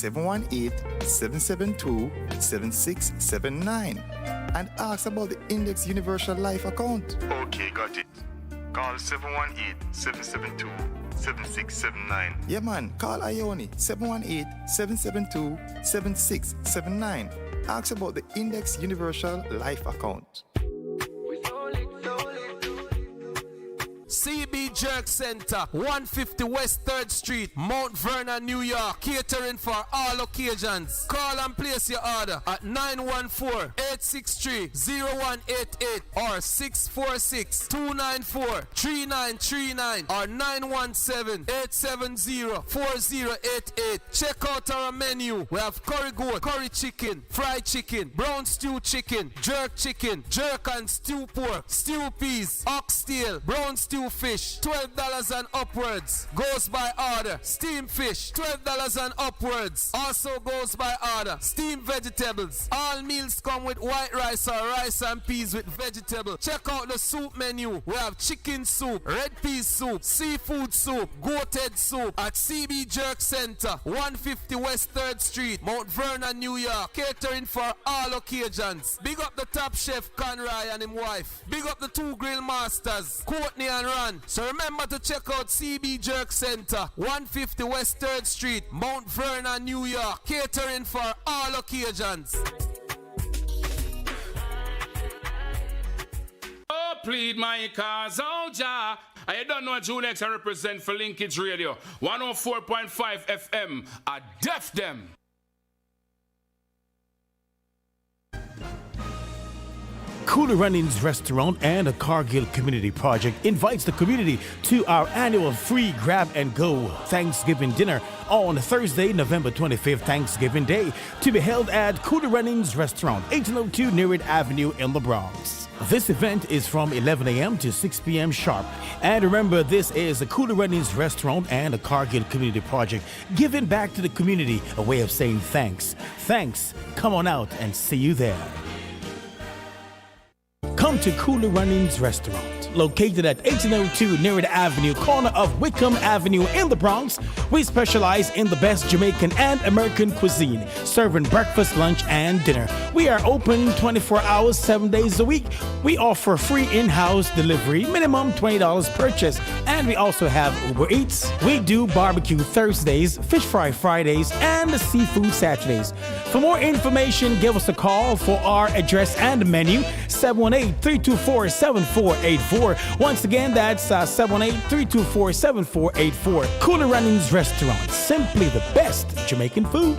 718-772-7679 and ask about the Index Universal Life account. Okay, got it. Call 718-772-7679. Yeah, man. Call Ione 718-772-7679. Ask about the Index Universal Life account. CB Jerk Center, 150 West 3rd Street, Mount Vernon, New York. Catering for all occasions. Call and place your order at 914-863-0188 or 646-294-3939 or 917-870-4088. Check out our menu. We have curry goat, curry chicken, fried chicken, brown stew chicken, jerk and stew pork, stew peas, oxtail, brown stew fish, $12 and upwards. Goes by order. Steamed fish, $12 and upwards. Also goes by order. Steamed vegetables. All meals come with white rice or rice and peas with vegetable. Check out the soup menu. We have chicken soup, red pea soup, seafood soup, goat head soup at CB Jerk Center, 150 West 3rd Street, Mount Vernon, New York. Catering for all occasions. Big up the top chef Conroy and his wife. Big up the two grill masters, Courtney and Ron. So remember to check out CB Jerk Center, 150 West 3rd Street, Mount Vernon, New York. Catering for all occasions. Oh, plead my cause, oh Jah. I don't know Junex I represent for Linkage Radio, 104.5 FM. I deaf them. Cooler Runnings Restaurant and a Cargill Community Project invites the community to our annual free grab and go Thanksgiving dinner on Thursday, November 25th, Thanksgiving Day, to be held at Cooler Runnings Restaurant, 1802 Nearwood Avenue in the Bronx. This event is from 11 a.m. to 6 p.m. sharp. And remember, this is a Cooler Runnings Restaurant and a Cargill Community Project, giving back to the community, a way of saying thanks. Thanks. Come on out and see you there. Come to Cooler Runnings Restaurant, located at 1802 Nearwood Avenue, corner of Wickham Avenue in the Bronx. We specialize in the best Jamaican and American cuisine, serving breakfast, lunch, and dinner. We are open 24 hours, 7 days a week. We offer free in-house delivery, minimum $20 purchase, and we also have Uber Eats. We do barbecue Thursdays, fish fry Fridays, and seafood Saturdays. For more information, give us a call for our address and menu, 718-324-7484. Once again, that's 718-324-7484. Cooler Runnings Restaurant, simply the best Jamaican food.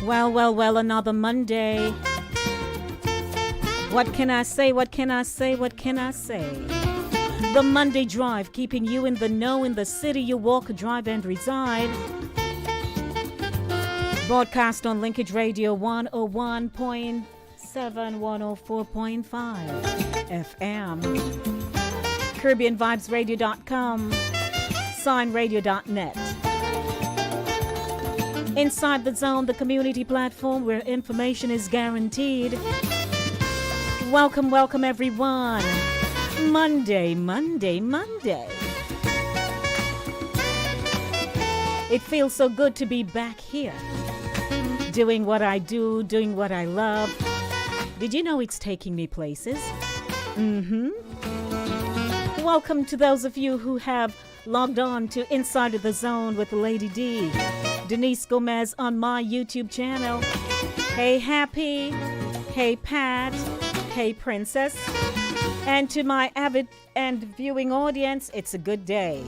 Well, another Monday. What can I say? What can I say? What can I say? The Monday Drive, keeping you in the know in the city you walk, drive, and reside. Broadcast on Linkage Radio 101.7, 104.5 FM. CaribbeanVibesRadio.com, signradio.net. Inside the Zone, the community platform where information is guaranteed. Welcome, everyone. Monday. It feels so good to be back here. Doing what I do, doing what I love. Did you know it's taking me places? Welcome to those of you who have logged on to Inside of the Zone with Lady D. Denise Gomez on my YouTube channel. Hey Happy, hey Pat, hey Princess. And to my avid and viewing audience, it's a good day.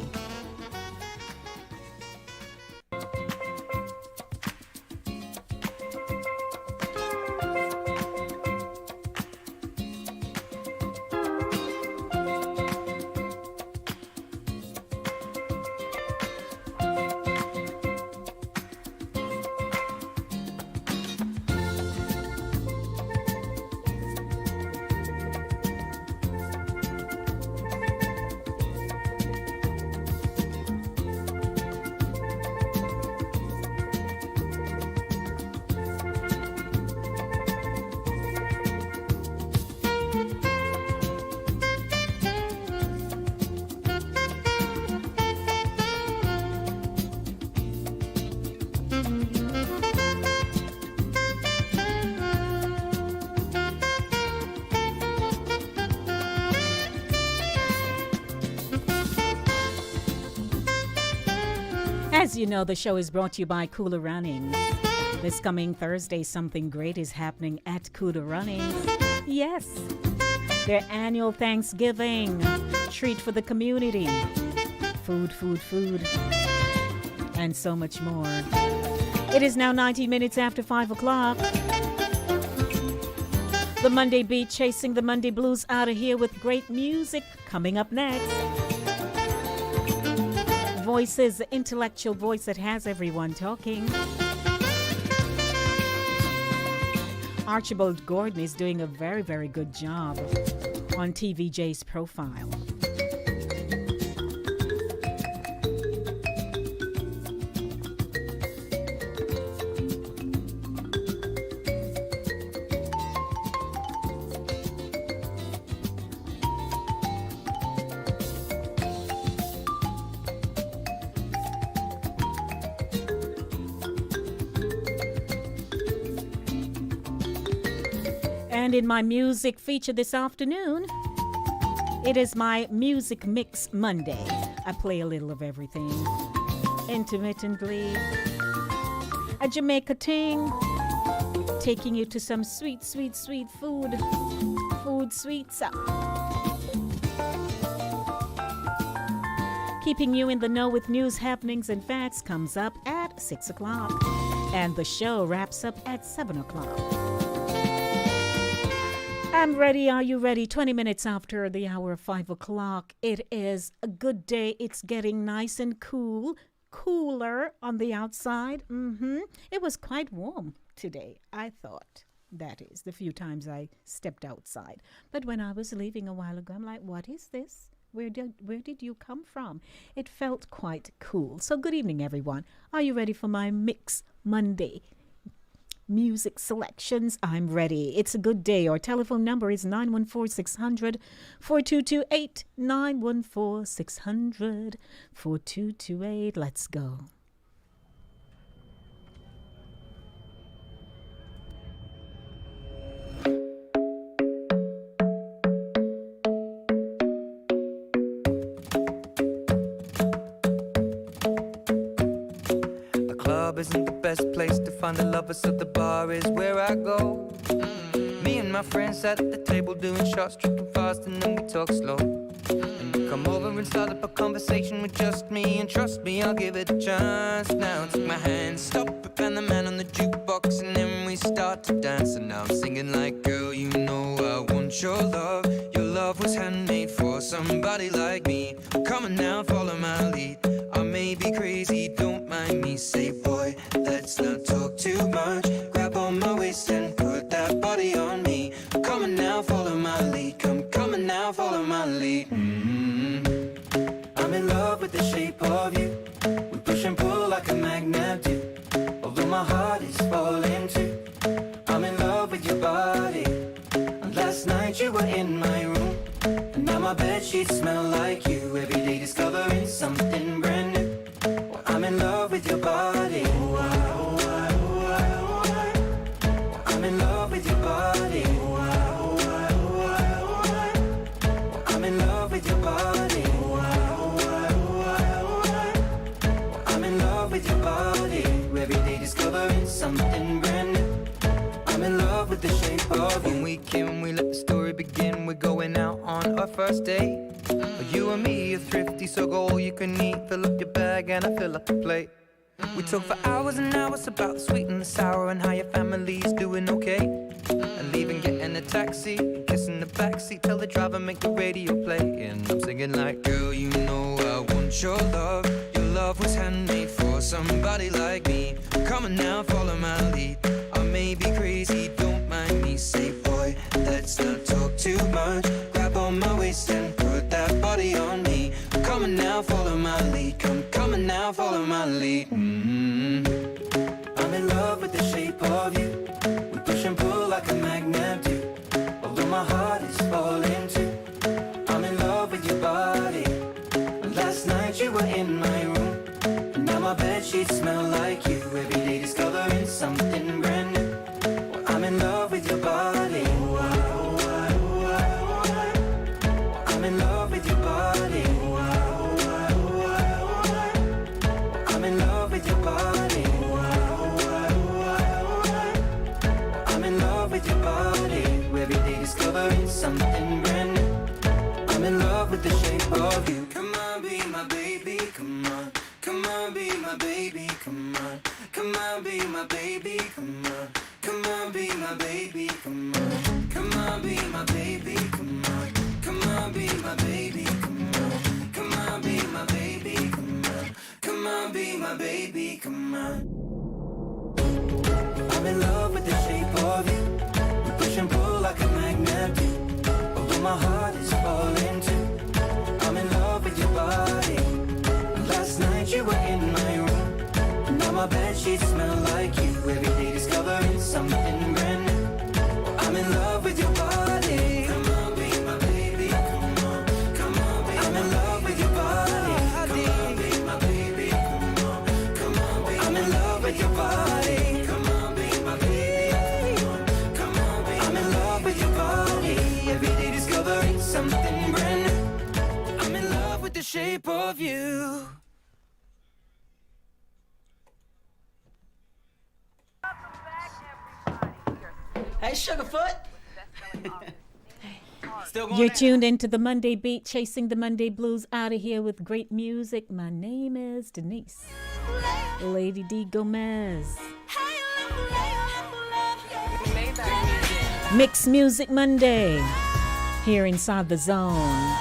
As you know, the show is brought to you by Cooler Runnings. This coming Thursday, something great is happening at Cooler Runnings. Yes, their annual Thanksgiving treat for the community. Food, and so much more. It is now 19 minutes after 5 o'clock. The Monday Beat, chasing the Monday Blues out of here with great music coming up next. Voices, the intellectual voice that has everyone talking. Archibald Gordon is doing a very, very good job on TVJ's profile. And in my music feature this afternoon, it is my Music Mix Monday. I play a little of everything, intermittently. A Jamaica ting, taking you to some sweet food. Food sweets up. Keeping you in the know with news, happenings, and facts comes up at 6 o'clock. And the show wraps up at 7 o'clock. I'm ready. Are you ready? 20 minutes after the hour of 5 o'clock. It is a good day. It's getting nice and cool. Cooler on the outside. It was quite warm today, I thought. That is, the few times I stepped outside. But when I was leaving a while ago, I'm like, what is this? Where did you come from? It felt quite cool. So good evening, everyone. Are you ready for my Mix Monday music selections? I'm ready. It's a good day. Our telephone number is 914-600-4228. 914-600-4228. Let's go. Isn't the best place to find the lovers, so the bar is where I go. Me and my friends sat at the table doing shots, tripping fast, and then we talk slow. And you come over and start up a conversation with just me, and trust me, I'll give it a chance. Now take my hand, stop it, and the man on the jukebox, and start to dance, and now I'm singing like, girl, you know I want your love. Your love was handmade for somebody like me. Come on now, follow my lead. I may be crazy, don't mind me. Say, boy, let's not talk too much. Grab on my waist and put that body on me. Come on now, follow my lead. Come on now, follow my lead. I'm in love with the shape of you. We push and pull like a magnet do. Although my heart is falling too. I'm in love with your body. And last night you were in my room. And now my bedsheets smell like you. Every day discovering something brand new. Well, I'm in love with your body. I'm in love with your body. I'm in love with your body. I'm in love with your body. Every day discovering something brand new. I'm in love with the shape of you. When we can, we let the story begin. We're going out on our first date. You and me are thrifty, so go all you can eat. Fill up your bag and I fill up the plate. We talk for hours and hours about the sweet and the sour and how your family's doing okay. And leaving, getting a taxi, kissing the backseat, tell the driver make the radio play. And I'm singing like, girl, you know I want your love. Your love was handmade for somebody like me. Come on now, follow my lead. I may be crazy, don't mind me. Say, boy, let's not talk too much. Grab on my waist and put that body on me. Come on now, follow my lead. Come on now, follow my lead. I'm in love with the shape of you. We push and pull like a magnet do. Although my heart is falling too. I'm in love with your body. And last night you were in my room. And now my bedsheets smell like you. Every day discovering something brand new. Well, I'm in love with your body. I'm in love with your body. I'm in love with your body. I'm in love with your body. Every day discovering something brand new. I'm in love with the shape of you. Come on, be my baby, come on. Come on, be my baby, come on. Come on, be my baby, come on. Come on, be my baby, come on. Come on, be my baby, come on. Come on, be my baby, come on. Come on, be my baby, come on. Come on, be my baby, come on. I'm in love with the shape of you. We push and pull like a magnet do. Although my heart is falling too. I'm in love with your body. Last night you were in my room. And now my bedsheets smell like you. Every day discovering something brand new. I'm in love with your body. Come on, be my baby. Come on, come on, be I'm in love with your body. Come on, be my baby. Come on, come on, be I'm in love with your body. Come on, be my baby. Come on, come on, be I'm in love with your body. Every day discovering something brand new. I'm in love with the shape of you. Hey, Sugarfoot. Still going You're down. tuned into the Monday Beat, chasing the Monday Blues out of here with great music. My name is Denise. Lady D. Gomez. Mixed Music Monday. Here inside the zone.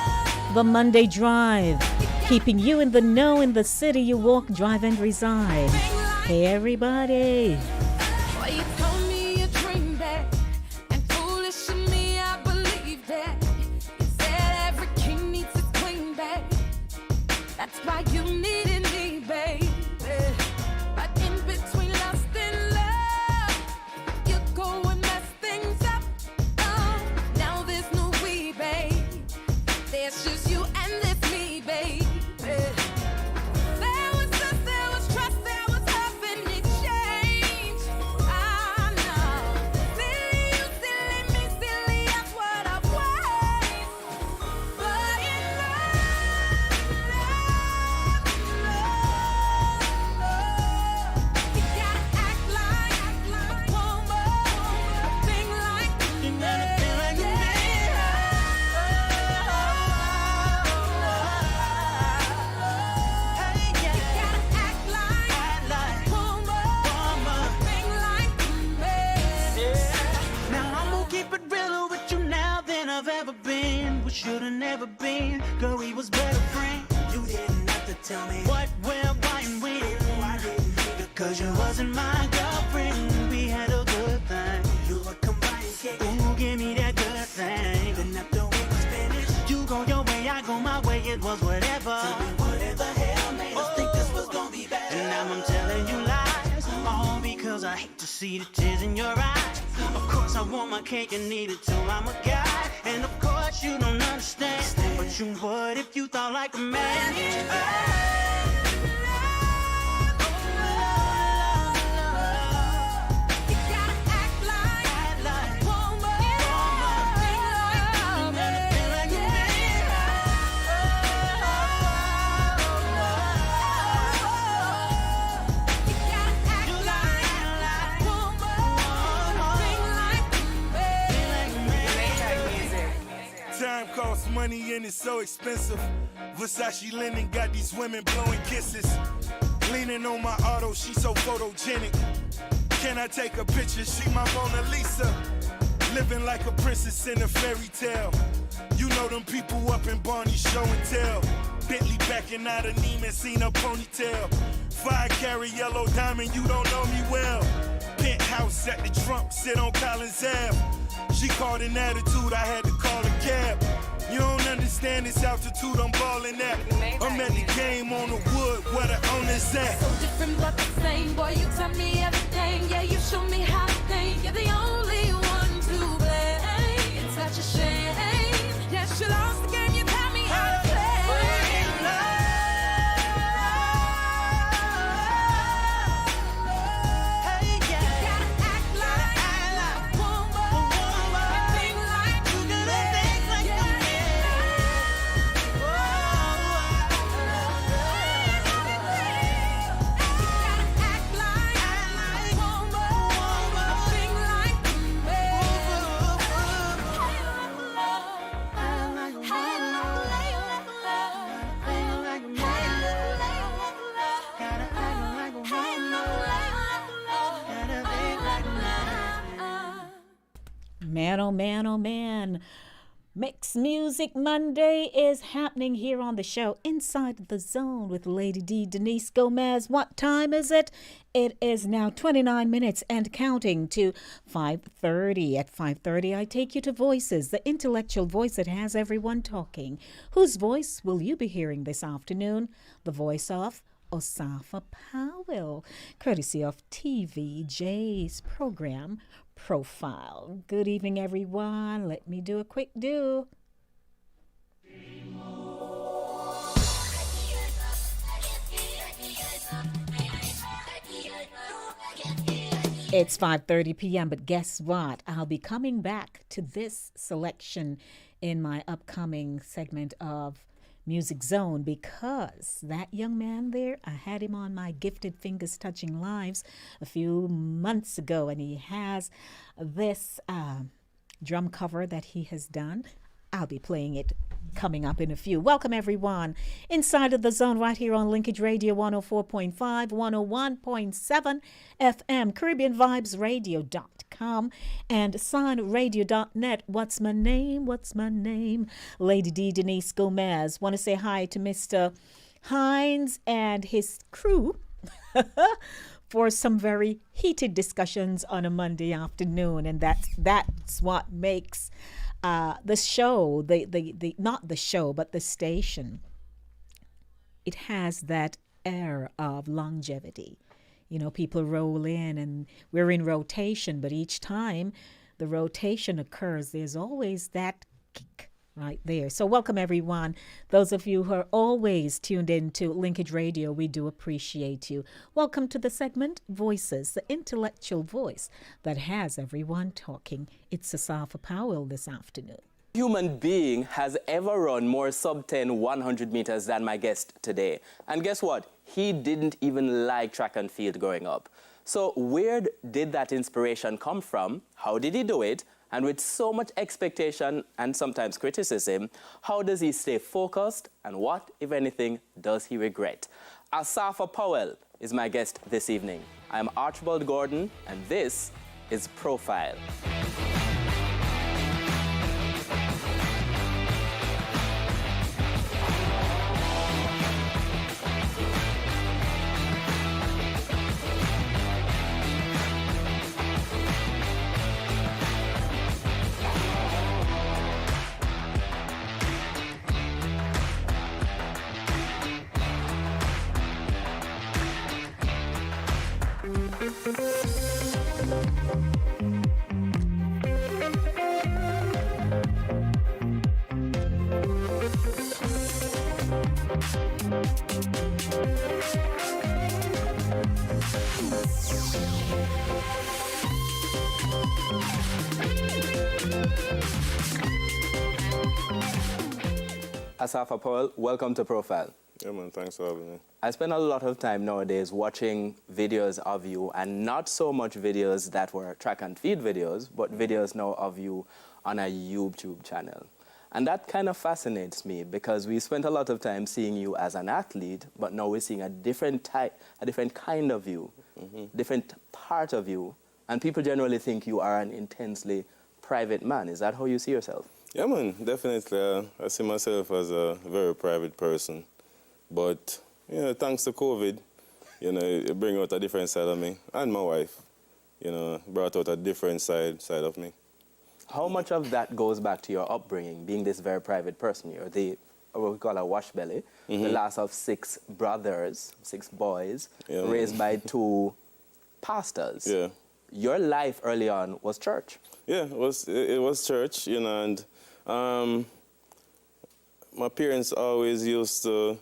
The Monday Drive. Keeping you in the know in the city you walk, drive, and reside. Hey, everybody. Why you told me your dream back, and foolish in me, I believe that. You said every king needs his queen back. That's why you needed me, baby. But in between lust and love, you go and mess things up. Now there's no we, babe. There's just you and there's me, babe. There was lust, there was trust, there was love in exchange. I know. Silly you, silly me, silly that's what I was. But in love, Cause you wasn't my girlfriend, we had a good thing. You were combined, ooh, give me that good thing. Then after we was finished, you go your way, I go my way, it was whatever. Whatever hell made us think this was gonna be bad. And now I'm telling you lies, all because I hate to see the tears in your eyes. Of course I want my cake and eat it too, I'm a guy. And of course you don't understand, but you would if you thought like a man. Time costs money and it's so expensive. Versace linen got these women blowing kisses. Leaning on my auto, she so photogenic. Can I take a picture? She my Mona Lisa. Living like a princess in a fairy tale. You know them people up in Barney show and tell. Bentley backing out of Neiman, seen a ponytail. 5-carat yellow diamond, you don't know me well. Penthouse at the Trump, sit on Collins Ave. She called an attitude, I had to call a cab. You don't understand this altitude I'm ballin' at. I'm at the game on the wood, where the owner's at. So different but the same, boy, you tell me everything. Yeah, you show me how to think. You're the only one to blame. It's such a shame. Yes, you lost the game, you tell me how to play. Man, oh man, oh man. Mixed Music Monday is happening here on the show Inside the Zone with Lady D, Denise Gomez. What time is it? It is now 29 minutes and counting to 5:30. At 5:30, I take you to Voices, the intellectual voice that has everyone talking. Whose voice will you be hearing this afternoon? The voice of Osafa Powell, courtesy of TVJ's program Profile. Good evening, everyone. Let me do a quick do. It's 5:30 p.m., but guess what? I'll be coming back to this selection in my upcoming segment of Music Zone, because that young man there, I had him on my Gifted Fingers Touching Lives a few months ago, and he has this drum cover that he has done. I'll be playing it coming up in a few. Welcome, everyone, inside of the zone right here on Linkage Radio 104.5, 101.7 FM, CaribbeanVibesRadio.com, and SoundRadio.net. What's my name? What's my name? Lady D, Denise Gomez. Want to say hi to Mr. Hines and his crew for some very heated discussions on a Monday afternoon, and that's what makes the show, the not the show, but the station, it has that air of longevity. You know, people roll in and we're in rotation, but each time the rotation occurs, there's always that kick right there. So welcome, everyone. Those of you who are always tuned in to Linkage Radio, we do appreciate you. Welcome to the segment Voices, the intellectual voice that has everyone talking. It's Osafa Powell this afternoon. Human being has ever run more sub-10 100 meters than my guest today. And guess what? He didn't even like track and field growing up. So where did that inspiration come from? How did he do it? And with so much expectation and sometimes criticism, how does he stay focused? And what, if anything, does he regret? Osafa Powell is my guest this evening. I'm Archibald Gordon, and this is Profile. Asafa Paul, welcome to Profile. Yeah, man, thanks for having me. I spend a lot of time nowadays watching videos of you, and not so much videos that were track and field videos, but videos now of you on a YouTube channel. And that kind of fascinates me because we spent a lot of time seeing you as an athlete, but now we're seeing a different type, a different kind of you, different part of you, and people generally think you are an intensely private man. Is that how you see yourself? Yeah, man, definitely. I see myself as a very private person. But, you know, thanks to COVID, you know, it bring out a different side of me. And my wife, you know, brought out a different side of me. How much of that goes back to your upbringing, being this very private person? You're the, what we call a wash belly, the last of 6 brothers, 6 boys, raised by 2 pastors. Yeah. Your life early on was church. Yeah, it was church, you know, and my parents always used to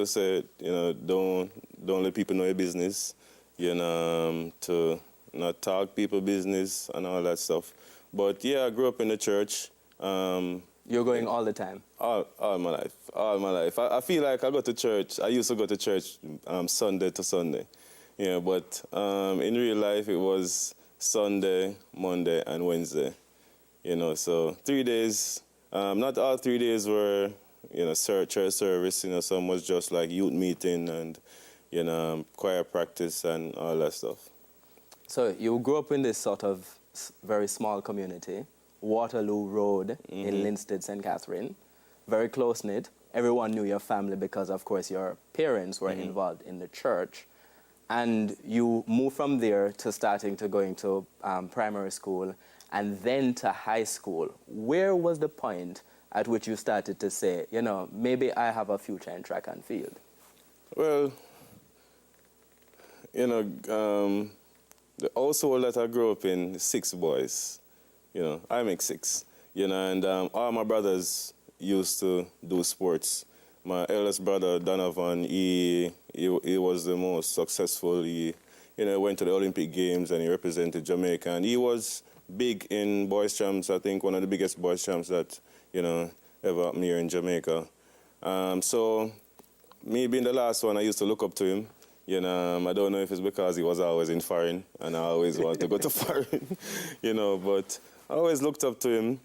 say, you know, don't let people know your business, you know, to not talk people business and all that stuff. But yeah, I grew up in the church. You're going all the time? All my life. I feel like I go to church. I used to go to church Sunday to Sunday, you know, but in real life it was Sunday, Monday, and Wednesday, you know. So 3 days. Not all 3 days were, you know, church service. You know, some was just like youth meeting and, you know, choir practice and all that stuff. So you grew up in this sort of very small community, Waterloo Road in Linstead, St. Catherine, very close-knit. Everyone knew your family because, of course, your parents were involved in the church. And you moved from there to starting to going to primary school and then to high school. Where was the point at which you started to say, you know, maybe I have a future in track and field? Well, you know, the household that I grew up in, 6 boys. You know, I make 6. You know, and all my brothers used to do sports. My eldest brother, Donovan, he was the most successful. He, you know, went to the Olympic Games and he represented Jamaica. And he was big in boys champs. I think one of the biggest boys champs that, you know, ever happened here in Jamaica. So me being the last one, I used to look up to him. You know, I don't know if it's because he was always in foreign and I always wanted to go to foreign, you know, but I always looked up to him.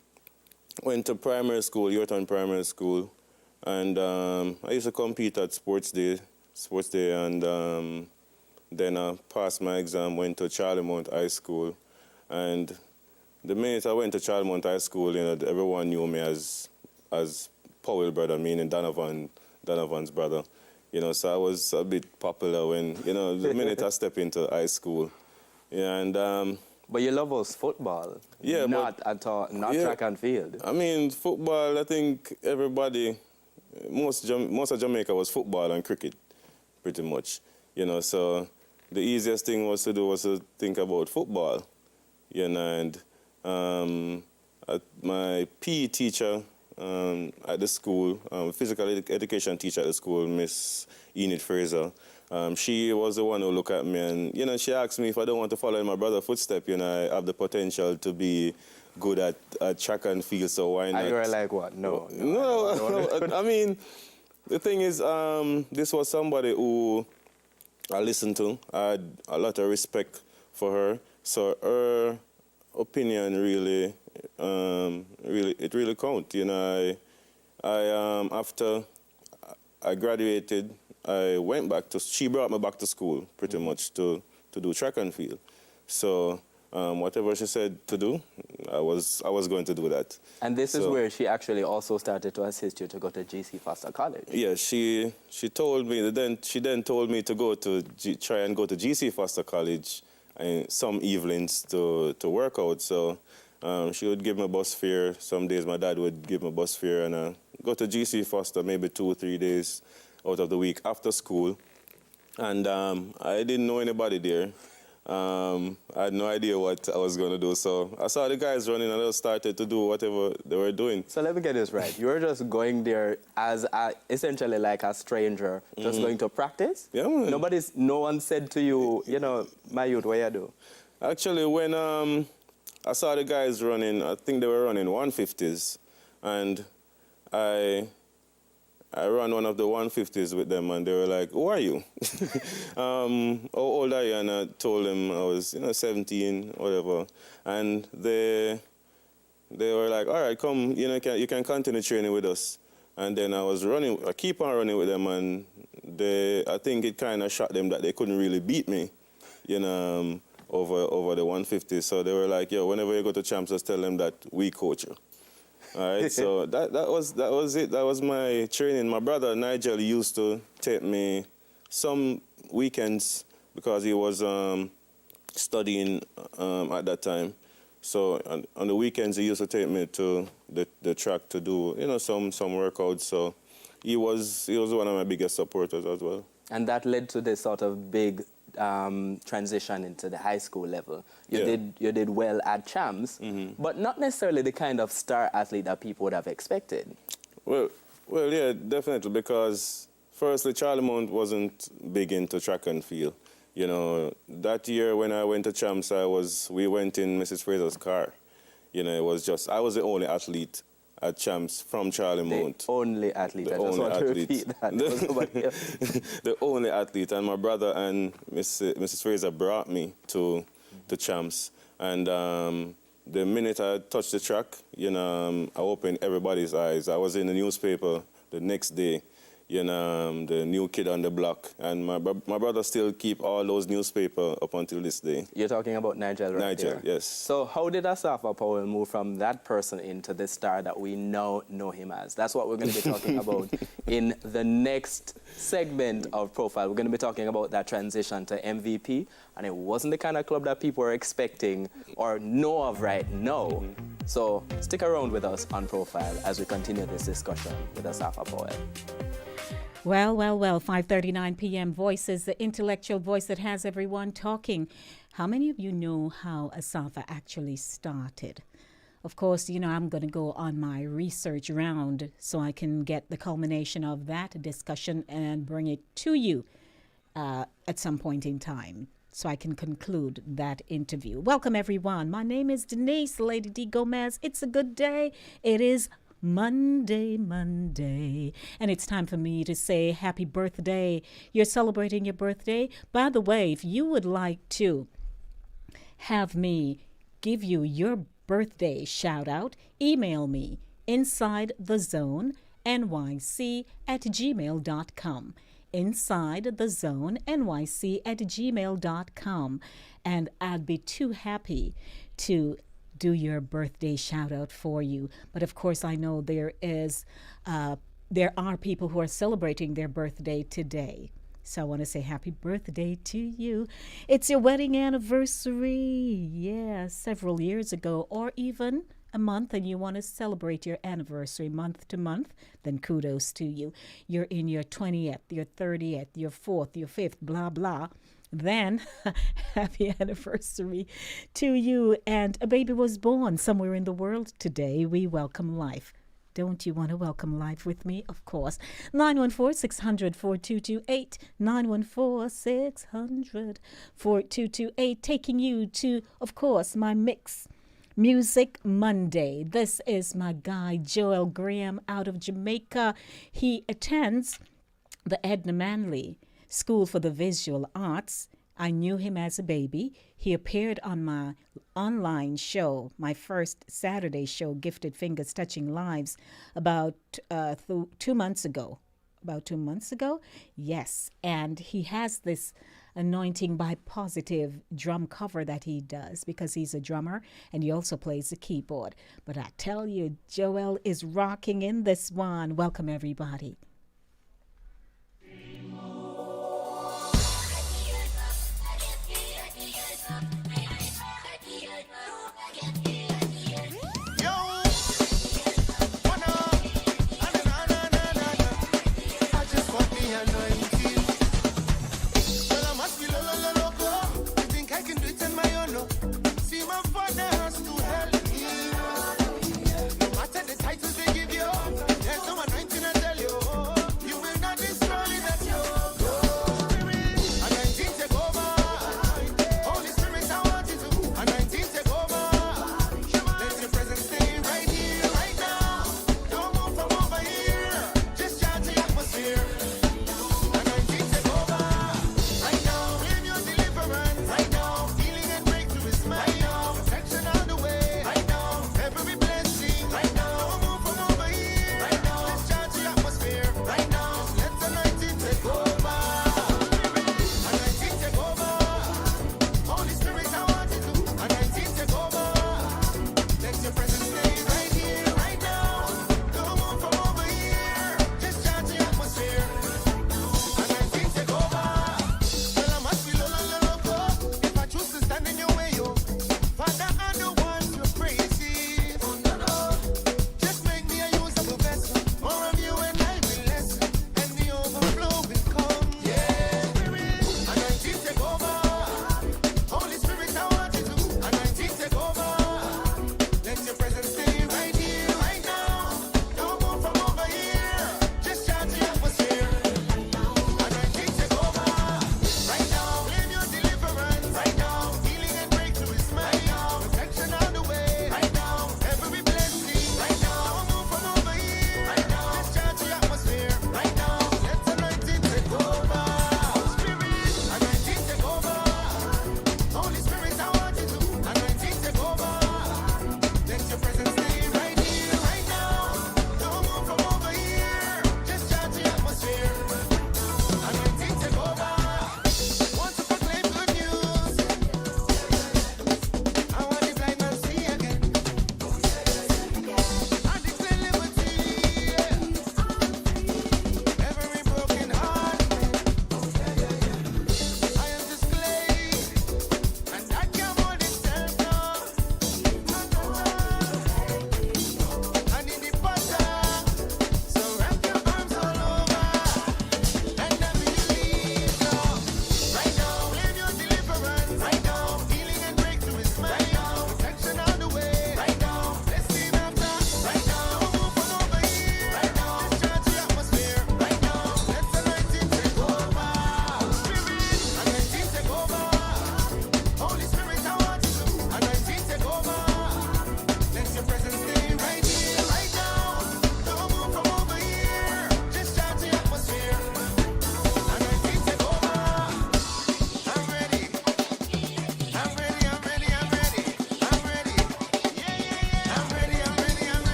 Went to primary school, Yorktown Primary School, and I used to compete at sports day, and then I passed my exam, went to Charlemont High School, and the minute I went to Charlemont High School, you know, everyone knew me as Powell brother, meaning Donovan's brother. You know, so I was a bit popular when, you know, the minute I stepped into high school. Yeah, and but your love was football. Yeah, not at all, not track and field. I mean, football, I think everybody, most of Jamaica was football and cricket, pretty much. You know, so the easiest thing was to think about football. You know, and my PE teacher at the school, physical education teacher at the school, Miss Enid Fraser, she was the one who looked at me and, you know, she asked me if I don't want to follow in my brother's footsteps, you know, I have the potential to be good at track and field, so why not? And you were like, what? No. I mean, the thing is, this was somebody who I listened to. I had a lot of respect for her, so her opinion really count. You know, I after I graduated, I went back to. She brought me back to school pretty much to do track and field. So whatever she said to do, I was going to do that. And this is where she actually also started to assist you to go to GC Foster College. Yeah, she told me she then told me to go to try and go to GC Foster College and some evenings to work out. So she would give me bus fare. Some days my dad would give me bus fare and go to GC Foster maybe 2 or 3 days out of the week after school. And I didn't know anybody there. I had no idea what I was going to do. So I saw the guys running and I started to do whatever they were doing. So let me get this right. You were just going there as essentially like a stranger, just going to practice? Yeah, man. No one said to you, you know, my youth, what you do? Actually, when I saw the guys running, I think they were running 150s, and I ran one of the 150s with them, and they were like, "Who are you? How old are you?" And I told them I was, 17, whatever. And they were like, "All right, come, you can continue training with us." And then I keep on running with them, and I think it kind of shocked them that they couldn't really beat me, over the 150. So they were like, "Yo, whenever you go to champs, just tell them that we coach you." All right, so that was it. That was my training. My brother Nigel used to take me some weekends because he was studying at that time. So on the weekends he used to take me to the track to do some workouts. So he was one of my biggest supporters as well. And that led to this sort of big transition into the high school level. You did well at champs, but not necessarily the kind of star athlete that people would have expected. Well, yeah, definitely, because firstly, Charlie Mount wasn't big into track and field. That year when I went to champs, we went in Mrs. Fraser's car. It was just, I was the only athlete at champs from Charlie Mount. The only athlete. The I just only want athlete. to repeat that. There was nobody else. The only athlete. And my brother and Mrs. Fraser brought me to the champs. And the minute I touched the track, I opened everybody's eyes. I was in the newspaper the next day, the new kid on the block. And my brother still keep all those newspapers up until this day. You're talking about Nigel right Nigel, there. yes. So how did Asafa Powell move from that person into the star that we now know him as? That's what we're going to be talking about in the next segment of Profile. We're going to be talking about that transition to MVP, and it wasn't the kind of club that people were expecting or know of right now. So stick around with us on Profile as we continue this discussion with Asafa Powell. Well, 5:39 p.m. Voices, the intellectual voice that has everyone talking. How many of you know how Asafa actually started? Of course, I'm going to go on my research round so I can get the culmination of that discussion and bring it to you at some point in time so I can conclude that interview. Welcome, everyone. My name is Denise, Lady D. Gomez. It's a good day. It is Monday, and it's time for me to say happy birthday. You're celebrating your birthday. By the way, if you would like to have me give you your birthday shout out, email me insidethezoneny@gmail.com. insidethezoneny@gmail.com, and I'd be too happy to do your birthday shout out for you. But of course, I know there are people who are celebrating their birthday today. So I want to say happy birthday to you. It's your wedding anniversary. Yeah, several years ago, or even a month, and you want to celebrate your anniversary month to month, then kudos to you. You're in your 20th, your 30th, your 4th, your 5th, blah, blah. Then, happy anniversary to you. And a baby was born somewhere in the world today. We welcome life. Don't you want to welcome life with me? Of course. 914-600-4228. 914-600-4228. Taking you to, of course, my mix. Music Monday. This is my guy, Joel Graham, out of Jamaica. He attends the Edna Manley School for the Visual Arts. I knew him as a baby. He appeared on my online show, my first Saturday show, Gifted Fingers Touching Lives, about 2 months ago. About 2 months ago? Yes. And he has this Anointing by Positive drum cover that he does because he's a drummer and he also plays the keyboard. But I tell you, Joel is rocking in this one. Welcome, everybody. I can do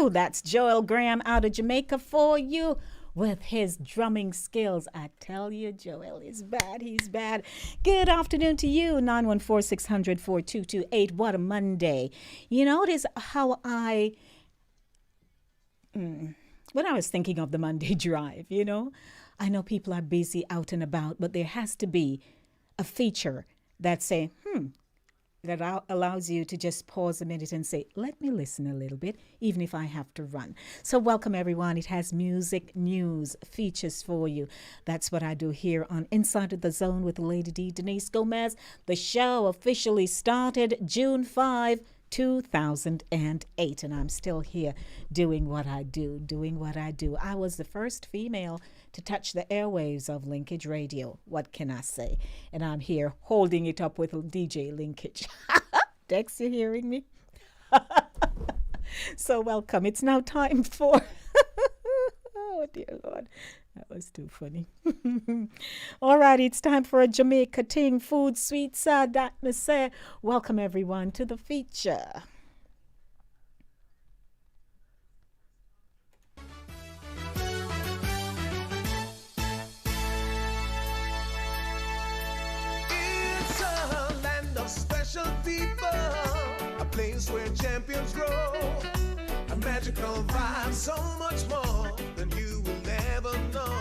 you. That's Joel Graham out of Jamaica for you with his drumming skills. I tell you, Joel is bad. He's bad. Good afternoon to you, 914-600-4228. What a Monday. You notice how when I was thinking of the Monday drive, you know, I know people are busy out and about, but there has to be a feature that say, that allows you to just pause a minute and say, let me listen a little bit, even if I have to run. So welcome, everyone. It has music, news, features for you. That's what I do here on Inside of the Zone with Lady D, Denise Gomez. The show officially started June 5, 2008, and I'm still here doing what I do. I was the first female to touch the airwaves of Linkage Radio. What can I say? And I'm here holding it up with DJ Linkage. Dex, you hearing me? So welcome. It's now time for... Oh, dear Lord. That was too funny. All right, it's time for a Jamaica ting, food, sweet, sad, that me say. Welcome, everyone, to the feature. It's a land of special people, a place where champions grow, a magical vibe, so much more than you will ever know.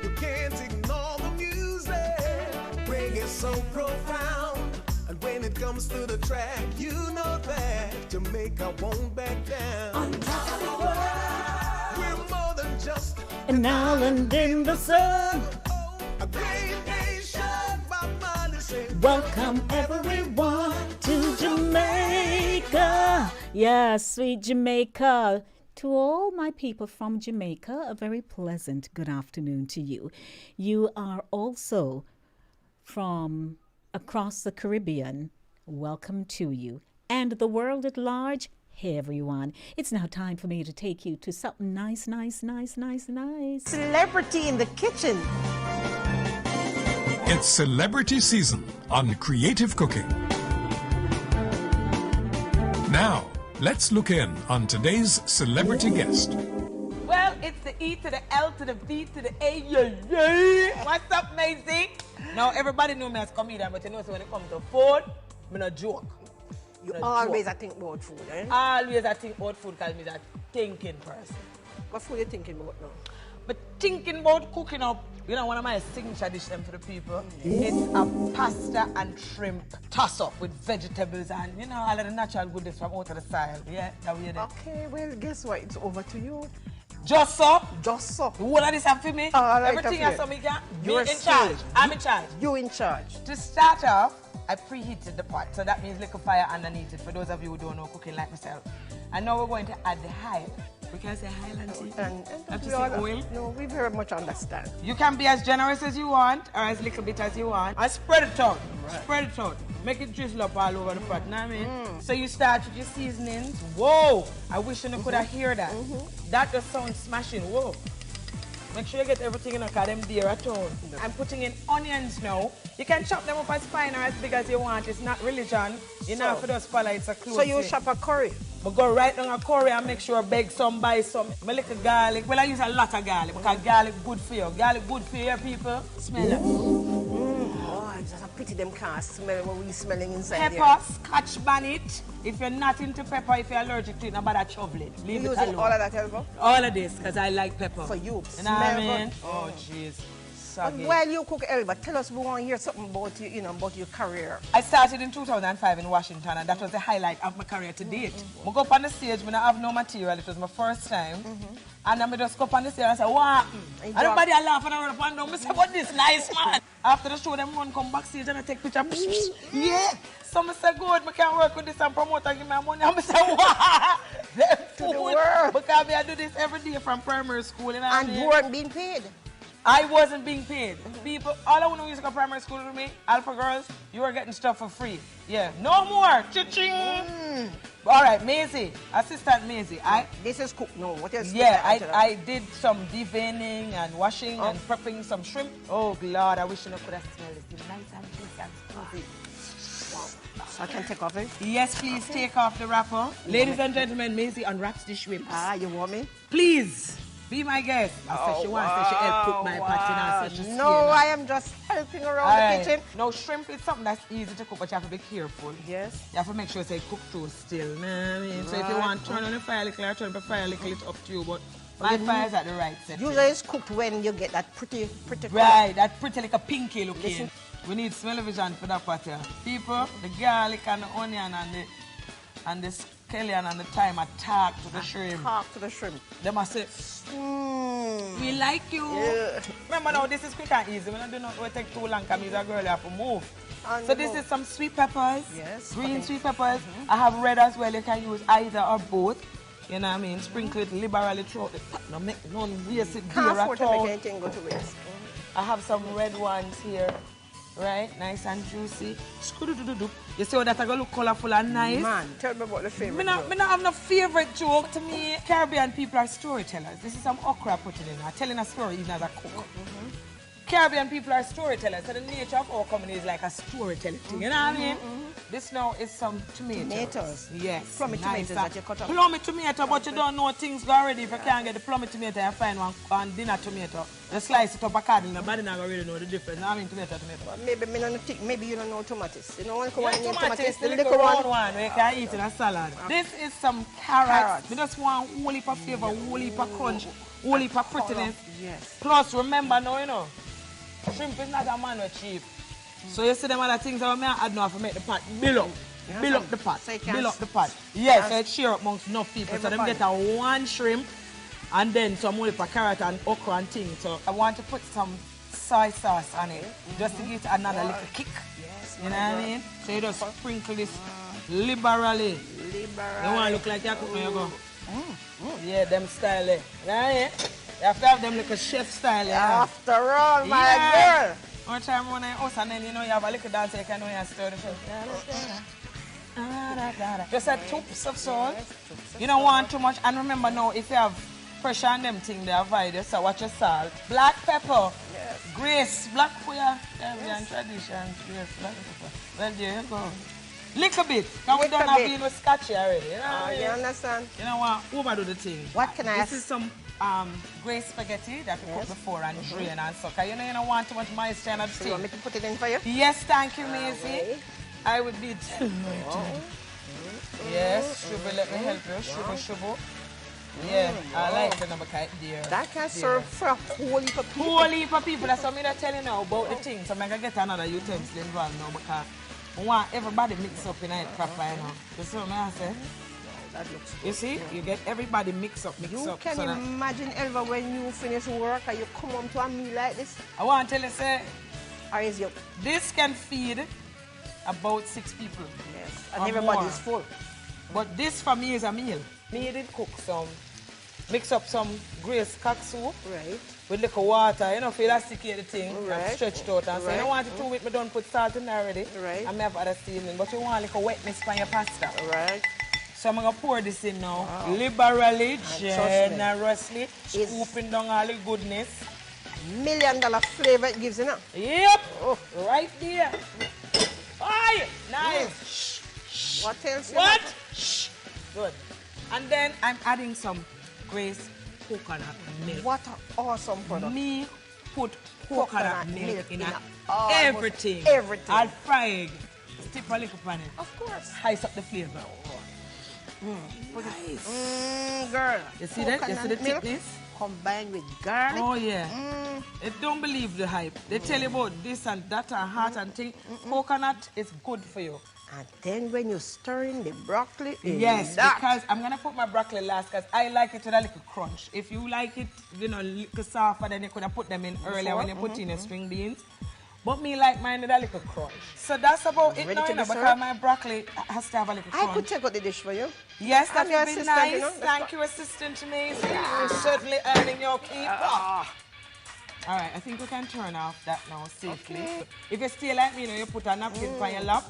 You can't ignore the music, reggae so profound, and when it comes to the track, you know that Jamaica won't back down. On top of the world, we're more than just an island in the sun. A great nation, Bob Marley said, welcome everyone to Jamaica. Yes, sweet Jamaica. To all my people from Jamaica, a very pleasant good afternoon to you. You are also from across the Caribbean. Welcome to you. And the world at large, hey everyone. It's now time for me to take you to something nice. Celebrity in the kitchen. It's celebrity season on Creative Cooking. Now, let's look in on today's celebrity guest. Well, it's the E to the L to the V to the A. Yeah. What's up, Maisie? Now, everybody know me as comedian, but you know, so when it comes to food, I'm not joke. You always think about food, eh? Always I think about food because I'm a thinking person. What food are you thinking about now? But thinking about cooking up, you know, one of my signature dishes for the people, it's a pasta and shrimp toss-up with vegetables and, you know, all of the natural goodness from out of the soil. Yeah, that way there. Okay, well, guess what? It's over to you. Just so? Just so. What are this have for me? Right, everything I saw me get. You're in charge. I'm in charge. You in charge. To start off, I preheated the pot, so that means little fire underneath it, for those of you who don't know cooking like myself. And now we're going to add the Highland. We can say Highland tea. And have to say oil? No, we very much understand. You can be as generous as you want, or as little bit as you want. And spread it out. Right. Spread it out. Make it drizzle up all over the pot, you know what I mean? So you start with your seasonings. Whoa! I wish you could have heard that. That just sounds smashing. Whoa! Make sure you get everything in a car, them there at home. I'm putting in onions now. You can chop them up as fine or as big as you want. It's not religion. You know, for those follow, it's a close. So you chop a curry? I go right down a curry and make sure I beg some, buy some. I little garlic. Well, I use a lot of garlic because garlic good for you. Garlic good for you, people. Smell it. Oh, it's just a pity them can't smell what we're smelling inside pepper, there. Scotch bonnet. If you're not into pepper, if you're allergic to it, nobody shovel it. Leave it alone. Using all of that, Elbow? All of this, because I like pepper. For you. You know what I mean? Oh, jeez. While you cook, Elba, tell us, we want to hear something about you, about your career. I started in 2005 in Washington, and that was the highlight of my career to date. I go up on the stage, I have no material. It was my first time. And I just go up on the stage and say, wow. Everybody laugh and I run up and down. I say, what this nice man? After the show, them one come backstage and I take picture. Yeah. Some say, good, I can't work with this and promote and give me money. I say, wow. To the world. Because I do this every day from primary school. You know and you weren't being paid? I wasn't being paid. People, all I want to used to go to primary school with me, Alpha girls, you were getting stuff for free. Yeah, no more. Cha-ching. All right, Maisie, assistant Maisie. This is cook. No, what else? Yeah, I did some deveining and washing and prepping some shrimp. Oh, Lord, I wish you could have smelled it. It's nice and juicy and smoothie. Wow. So I can take off it? Yes, please take off the wrapper. Ladies and gentlemen, Maisie unwraps the shrimps. Ah, you want me? Please, be my guest. I said she wants to help cook my pot in her. No, I am just helping around the kitchen. No, shrimp is something that's easy to cook, but you have to be careful. Yes. You have to make sure it's cooked through still. Know what I mean? So if you want, turn on the fire a little or turn up the fire a little, it's up to you. But my fire is at the right setting. Usually it's cooked when you get that pretty right, that pretty like a pinky looking. Listen. We need smell-o-vision for that pot here. People, the garlic and the onion and the scallion and the thyme attack to the shrimp. Talk to the shrimp. They must say, we like you. Yeah. Remember now, this is quick and easy. We don't do not take too long because I'm a girl, you have to move. And so this is some sweet peppers. Yes. Green sweet peppers. I have red as well. You can use either or both. You know what I mean? Sprinkle it liberally throughout the pot. No, make no waste it there at all. Make anything go to waste. I have some red ones here. Right, nice and juicy. You see how that I go look colorful and nice? Man, tell me about the favorite joke. I don't have no favorite joke. To me, Caribbean people are storytellers. This is some okra put in there. Telling a story even as a cook. Caribbean people are storytellers. So the nature of our community is like a storytelling thing. You know what I mean? This now is some tomatoes. Tomatoes? Yes. Plummy tomatoes that you cut up. Plummy tomato, but you don't know things go already. If you can't get the plummy tomato, you find one dinner tomato. You slice it up a card, and nobody not really know the difference. I mean tomato. But maybe you don't know tomatoes. You know one tomatoes, the little round one we can eat in a salad. This is some carrots. We just want whole heap of flavor, whole heap of crunch, whole heap of prettiness. Yes. Plus, remember now, you know, shrimp is not a man with cheap. So you see them other things that I add now to make the pot build up. Build up the pot. So build up the pot. Yes, so it share amongst enough people. Everybody. So them get a one shrimp and then some more for carrot and okra and things. So I want to put some soy sauce on it just to give it another little kick. Yes, you know what I mean? So you just sprinkle this liberally. You want to look like you cook when you go. Yeah, them style there. Right? You have to have them like a chef style. After all, my girl. One time when I house and then you know you have a little dance you can know you stir the shrimp. Just a toops of salt. You don't want too much. And remember now, if you have pressure on them things, they avoid it. So watch your salt. Black pepper. Yes. Grace. Black for your Caribbean tradition. Grace. Black pepper. Well, there you go. Little bit. Because we don't have been with scotchy already. You know you understand? You know what? Overdo the thing. What can I ask? This is some grace spaghetti that we cooked before and drain and so. You know you don't want too much moisture and so you want me to put it in for you? Yes, thank you, Maisie. I would be delighted. Yes, Shubo, let me help you. Shubo. Yeah, I like the number kite there. That can serve for a whole heap of people. Whole heap of people. That's what I'm telling you now about the thing. So I'm going to get another utensil involved now because I want everybody mix up in it proper, you know. You see what I say? That looks good. You see? You get everybody mix up. You can imagine, Elva, when you finish work and you come home to a meal like this? I want to tell you, say, this can feed about 6 people. Yes, and everybody's full. But this for me is a meal. Me did cook some, mix up some grace cock soup. Right. With little water, you know, for elasticate the thing, right. And stretched out. And so you don't want it too wet, but don't put salt in there already. Right. And I have other seasoning, but you want like a wetness for your pasta. Right. So I'm going to pour this in now, liberally, generously, scooping down all the goodness. $1 million flavor it gives, you know? Yep, right there. Aye, nice. Shh. What else? What? Shh. Good. And then I'm adding some Grace coconut milk. What an awesome product. Me put coconut milk in everything. Everything. I'll fry it. Tip a little on it. Of course. Ice up the flavor. Nice. Girl. You see that? You see the thickness? Combined with garlic. Oh, yeah. Don't believe the hype. They tell you about this and that and heart and thing. Coconut is good for you. And then when you stir in the broccoli, yes, because I'm going to put my broccoli last because I like it with a little crunch. If you like it, you know, little softer, then you could have put them in earlier when you put in your string beans. But me like mine with a little crunch. So that's about it now, you know, because my broccoli has to have a little crunch. I could take out the dish for you. Yes, that would be nice. You know? Thank you, assistant to me. You're certainly earning your keep. All right, I think we can turn off that now safely. Okay. If you stay like me, you know, you put a napkin on your lap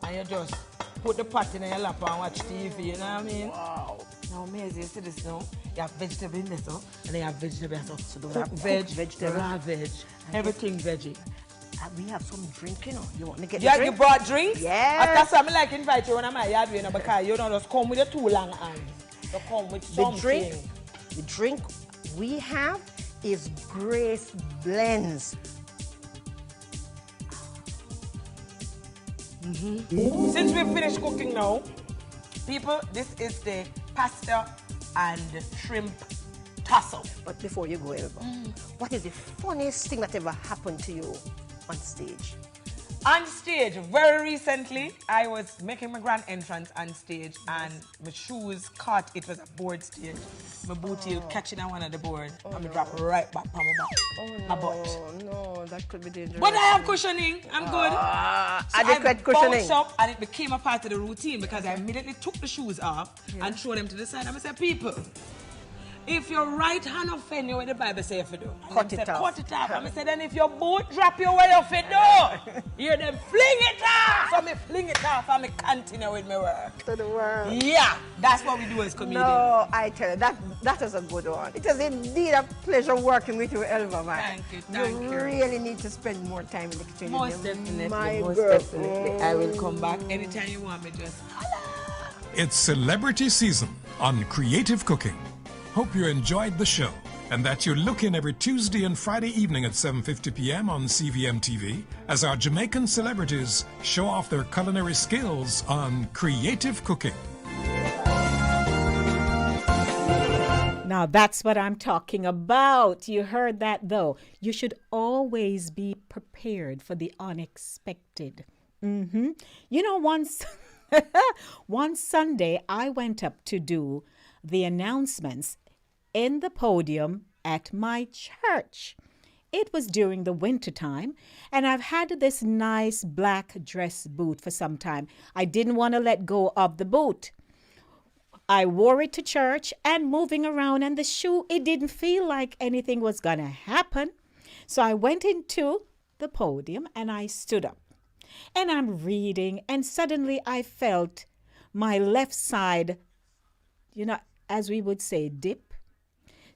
and you just put the pot in your lap and watch TV, you know what I mean? Wow. Now, amazing, you see this now? You have vegetable in this, and then you have vegetable, so do that veg, vegetable, raw veg, everything veggie. We have some drink, you know. You want to get Yeah, the drink? you brought drinks? Yes. That's why I like invite you when I'm at yard, you know, because you don't just come with a too long hand. You come with something. The drink we have is Grace Blends. Since we've finished cooking now, people, this is the pasta and shrimp tassel. But before you go, Elba, what is the funniest thing that ever happened to you on stage? On stage, very recently, I was making my grand entrance on stage and my shoes caught. It was a board stage. My boot heel catching on one of the board and me drop right back on my back. My butt. No, that could be dangerous. But I have cushioning. I'm good. Adequate cushioning. Bounced up and it became a part of the routine because I immediately took the shoes off and threw them to the side. And I said, people, if your right hand offend you, what the Bible say if you do? Cut it off. Cut it off. And I said, then if your boot drop you where you fit do, you then fling it off. So me fling it off and me continue with my work. To the world. Yeah, that's what we do as comedians. No, I tell you, that was a good one. It is indeed a pleasure working with you, Elva, man. Thank you. You really need to spend more time in the kitchen. Most definitely, My most girl. definitely. I will come back anytime you want me, just holla. It's celebrity season on Creative Cooking. Hope you enjoyed the show and that you look in every Tuesday and Friday evening at 7:50 p.m. on CVM TV as our Jamaican celebrities show off their culinary skills on Creative Cooking. Now that's what I'm talking about. You heard that though. You should always be prepared for the unexpected. You know, one Sunday I went up to do the announcements in the podium at my church. It was during the winter time, and I've had this nice black dress boot for some time. I didn't want to let go of the boot. I wore it to church and moving around, and the shoe, it didn't feel like anything was going to happen. So I went into the podium and I stood up. And I'm reading, and suddenly I felt my left side, you know, as we would say, dip.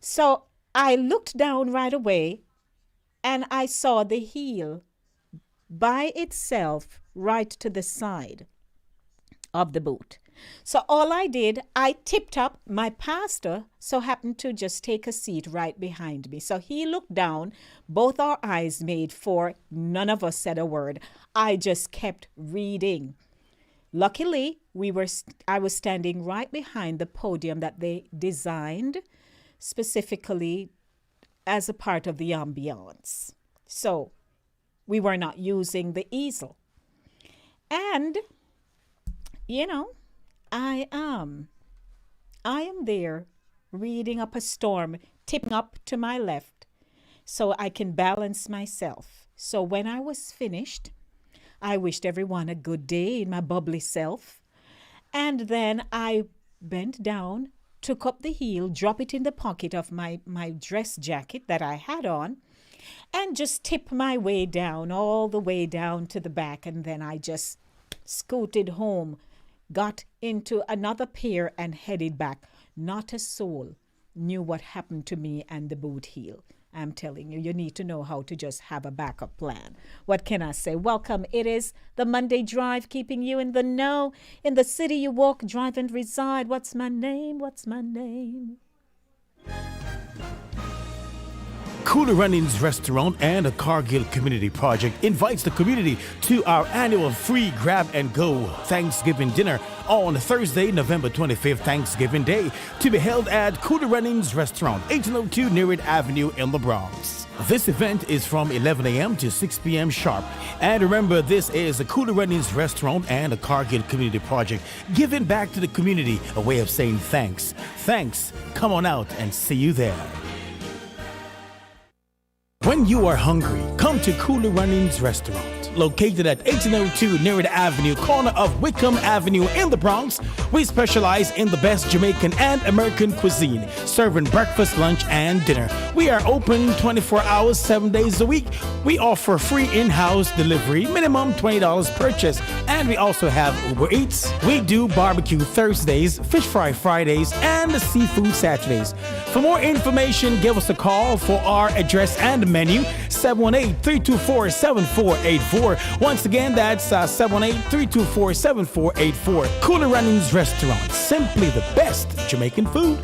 So I looked down right away and I saw the heel by itself right to the side of the boot. So all I did, I tipped up. My pastor so happened to just take a seat right behind me. So he looked down, both our eyes made for, none of us said a word. I just kept reading. Luckily, I was standing right behind the podium that they designed specifically as a part of the ambiance. So we were not using the easel. And, you know, I am there reading up a storm, tipping up to my left so I can balance myself. So when I was finished, I wished everyone a good day in my bubbly self. And then I bent down, took up the heel, dropped it in the pocket of my dress jacket that I had on, and just tipped my way down, all the way down to the back. And then I just scooted home, got into another pair and headed back. Not a soul knew what happened to me and the boot heel. I'm telling you, you need to know how to just have a backup plan. What can I say? Welcome. It is the Monday Drive, keeping you in the know. In the city you walk, drive, and reside. What's my name? What's my name? Cooler Runnings Restaurant and a Cargill Community Project invites the community to our annual free grab and go Thanksgiving dinner on Thursday, November 25th, Thanksgiving Day, to be held at Cooler Runnings Restaurant, 1802 Nearwood Avenue in the Bronx. This event is from 11 a.m. to 6 p.m. sharp. And remember, this is a Cooler Runnings Restaurant and a Cargill Community Project, giving back to the community, a way of saying thanks. Thanks. Come on out and see you there. When you are hungry, come to Cooler Runnings Restaurant. located at 1802 Nerid Avenue, corner of Wickham Avenue in the Bronx. We specialize in the best Jamaican and American cuisine, serving breakfast, lunch, and dinner. We are open 24 hours, 7 days a week. We offer free in-house delivery, minimum $20 purchase, and we also have Uber Eats. We do barbecue Thursdays, fish fry Fridays, and seafood Saturdays. For more information, give us a call for our address and menu, 718-324-7484. Once again, that's 718-324-7484. Cooler Runnings Restaurant, simply the best Jamaican food.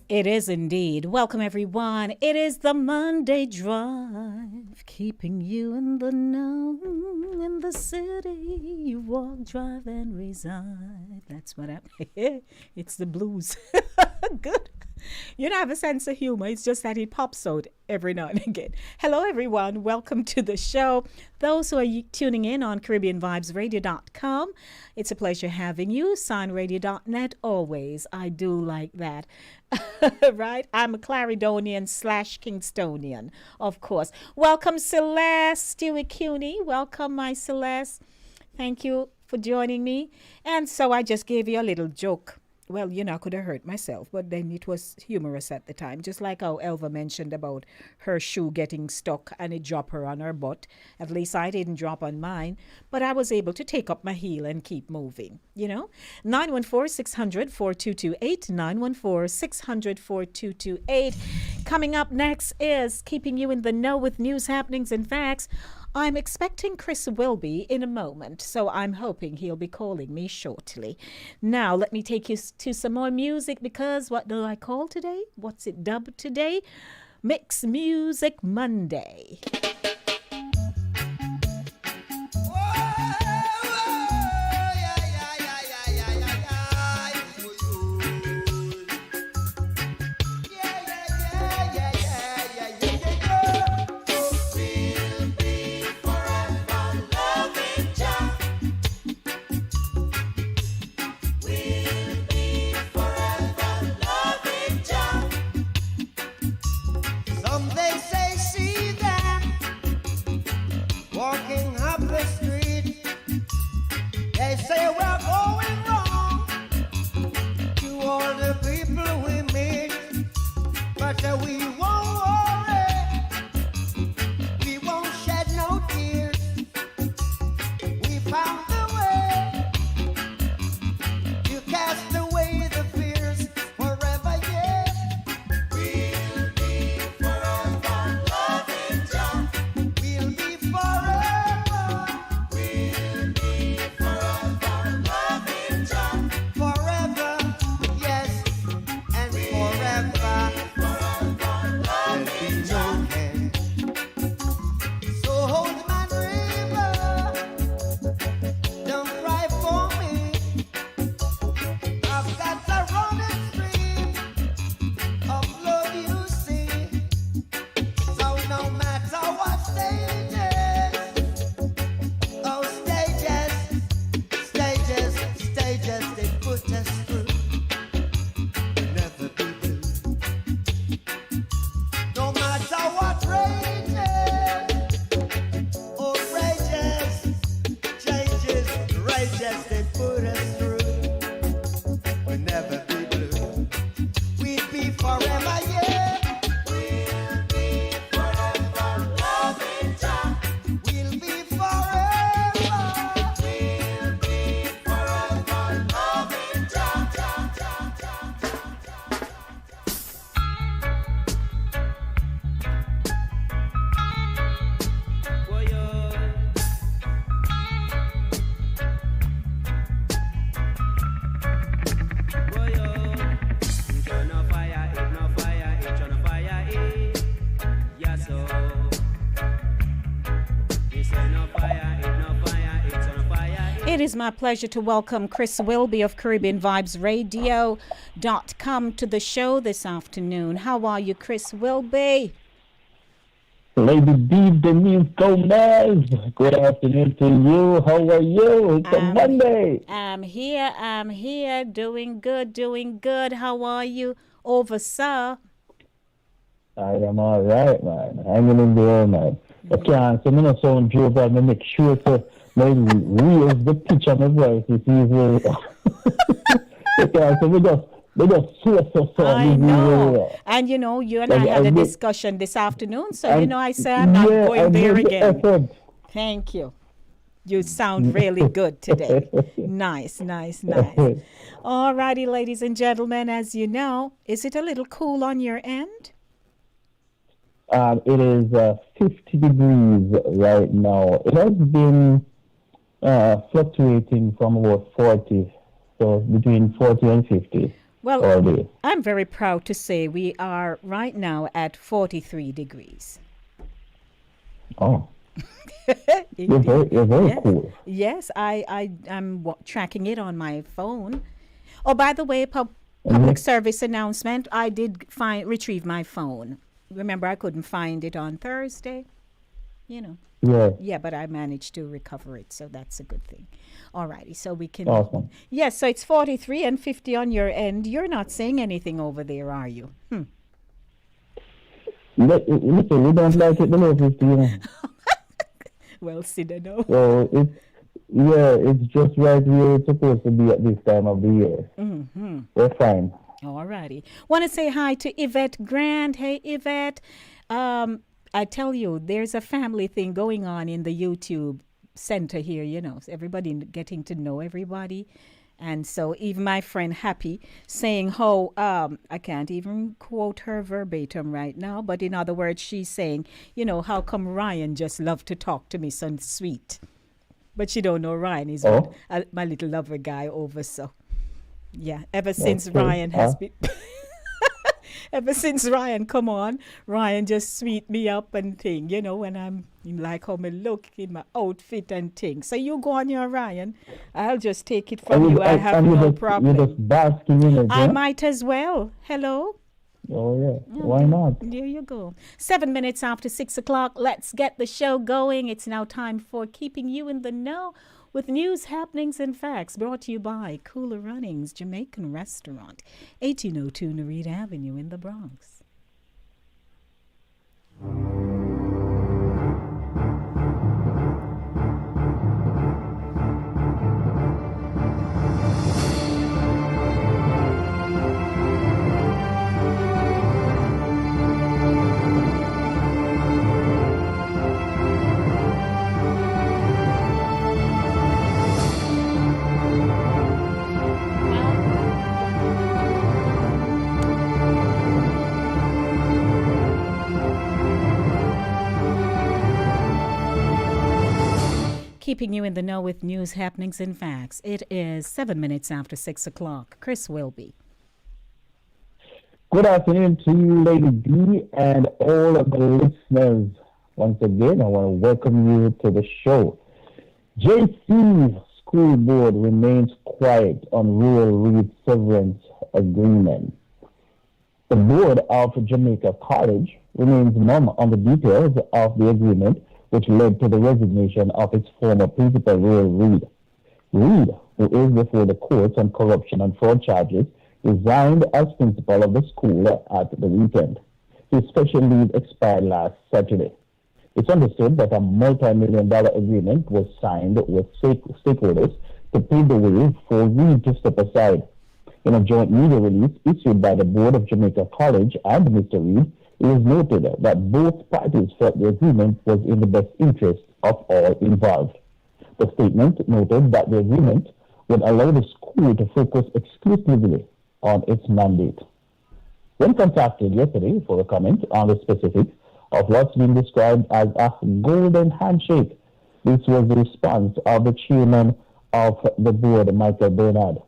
It is indeed. Welcome, everyone. It is the Monday Drive, keeping you in the know, in the city. You walk, drive, and reside. That's what it's the blues. Good. You don't have a sense of humor. It's just that it pops out every now and again. Hello, everyone. Welcome to the show. Those who are tuning in on CaribbeanVibesRadio.com, it's a pleasure having you. Soundradio.net always. I do like that. Right? I'm a Clarendonian / Kingstonian, of course. Welcome, Celeste Stewie Cuny. Welcome, my Celeste. Thank you for joining me. And so I just gave you a little joke. Well, you know, I could have hurt myself, but then it was humorous at the time. Just like how Elva mentioned about her shoe getting stuck and it dropped her on her butt. At least I didn't drop on mine, but I was able to take up my heel and keep moving, you know. 914-600-4228, 914-600-4228. Coming up next is keeping you in the know with news, happenings, and facts. I'm expecting Chris Wilby in a moment, so I'm hoping he'll be calling me shortly. Now, let me take you to some more music because what do I call today? What's it dubbed today? Mix Music Monday. It is my pleasure to welcome Chris Wilby of CaribbeanVibesRadio.com to the show this afternoon. How are you, Chris Wilby? Lady D. Denise Gomez, good afternoon to you. How are you? It's a Monday. I'm here, doing good. How are you over, sir? I am all right, man. Hanging in there, man. Okay, so I'm not sound Joe, but I make sure to raise the pitch of my voice. It's easy. Okay, so we just so. I know. And you know, you and I had a discussion this afternoon, so you know, I said I'm not going there again. Thank you. You sound really good today. Nice. All righty, ladies and gentlemen, as you know, is it a little cool on your end? It is 50 degrees right now. It has been fluctuating from about 40, so between 40 and 50 all day. I'm very proud to say we are right now at 43 degrees. Oh. You're very cool. Yes, I'm tracking it on my phone. Oh, by the way, public service announcement, I did retrieve my phone. Remember, I couldn't find it on Thursday, you know. Yeah. Yeah, but I managed to recover it, so that's a good thing. All righty, so we can... Awesome. Yes, so it's 43 and 50 on your end. You're not saying anything over there, are you? Listen, we don't like it below 50, you know. Well, Sid, no. So it's just right where it's supposed to be at this time of the year. Mm-hmm. We're fine. All righty. Want to say hi to Yvette Grant. Hey, Yvette. I tell you, there's a family thing going on in the YouTube center here, you know. Everybody getting to know everybody. And so even my friend Happy saying how, I can't even quote her verbatim right now, but in other words, she's saying, you know, how come Ryan just loved to talk to me so sweet? But she don't know Ryan is my little lover guy over, so. Yeah, ever since Ryan has been... Ever since Ryan come on, Ryan just sweet me up and thing, you know, when I'm like how me look in my outfit and thing. So you go on your Ryan, I'll just take it from you. I have no problem. You're just basking in it, I might as well. Hello? Oh, yeah. Why not? There you go. 7 minutes after 6 o'clock. Let's get the show going. It's now time for Keeping You in the Know with news, happenings, and facts, brought to you by Cooler Runnings Jamaican Restaurant, 1802 Narita Avenue in the Bronx. Keeping you in the know with news, happenings, and facts. It is 7 minutes after 6 o'clock. Chris Wilby. Good afternoon to you, Lady B, and all of the listeners. Once again, I want to welcome you to the show. JC School Board remains quiet on Rural Reed Severance Agreement. The Board of Jamaica College remains mum on the details of the agreement, which led to the resignation of its former principal, Royal Reed. Reed, who is before the courts on corruption and fraud charges, resigned as principal of the school at the weekend. His special leave expired last Saturday. It's understood that a multi-million-dollar agreement was signed with stakeholders to pave the way for Reed to step aside. In a joint media release issued by the Board of Jamaica College and Mr. Reed, it was noted that both parties felt the agreement was in the best interest of all involved. The statement noted that the agreement would allow the school to focus exclusively on its mandate. When contacted yesterday for a comment on the specifics of what's been described as a golden handshake, this was the response of the chairman of the board, Michael Bernard.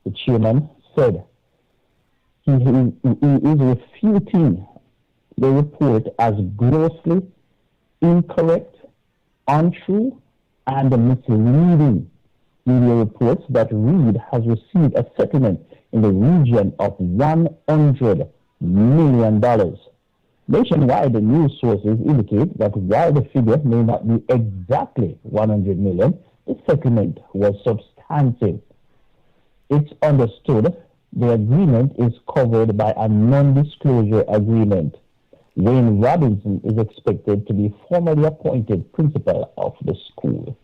The chairman said he is refuting the report as grossly incorrect, untrue, and misleading. Media reports that Reed has received a settlement in the region of $100 million. Nationwide, the news sources indicate that while the figure may not be exactly $100 million, the settlement was substantive. It's understood the agreement is covered by a non-disclosure agreement. Wayne Robinson is expected to be formally appointed principal of the school.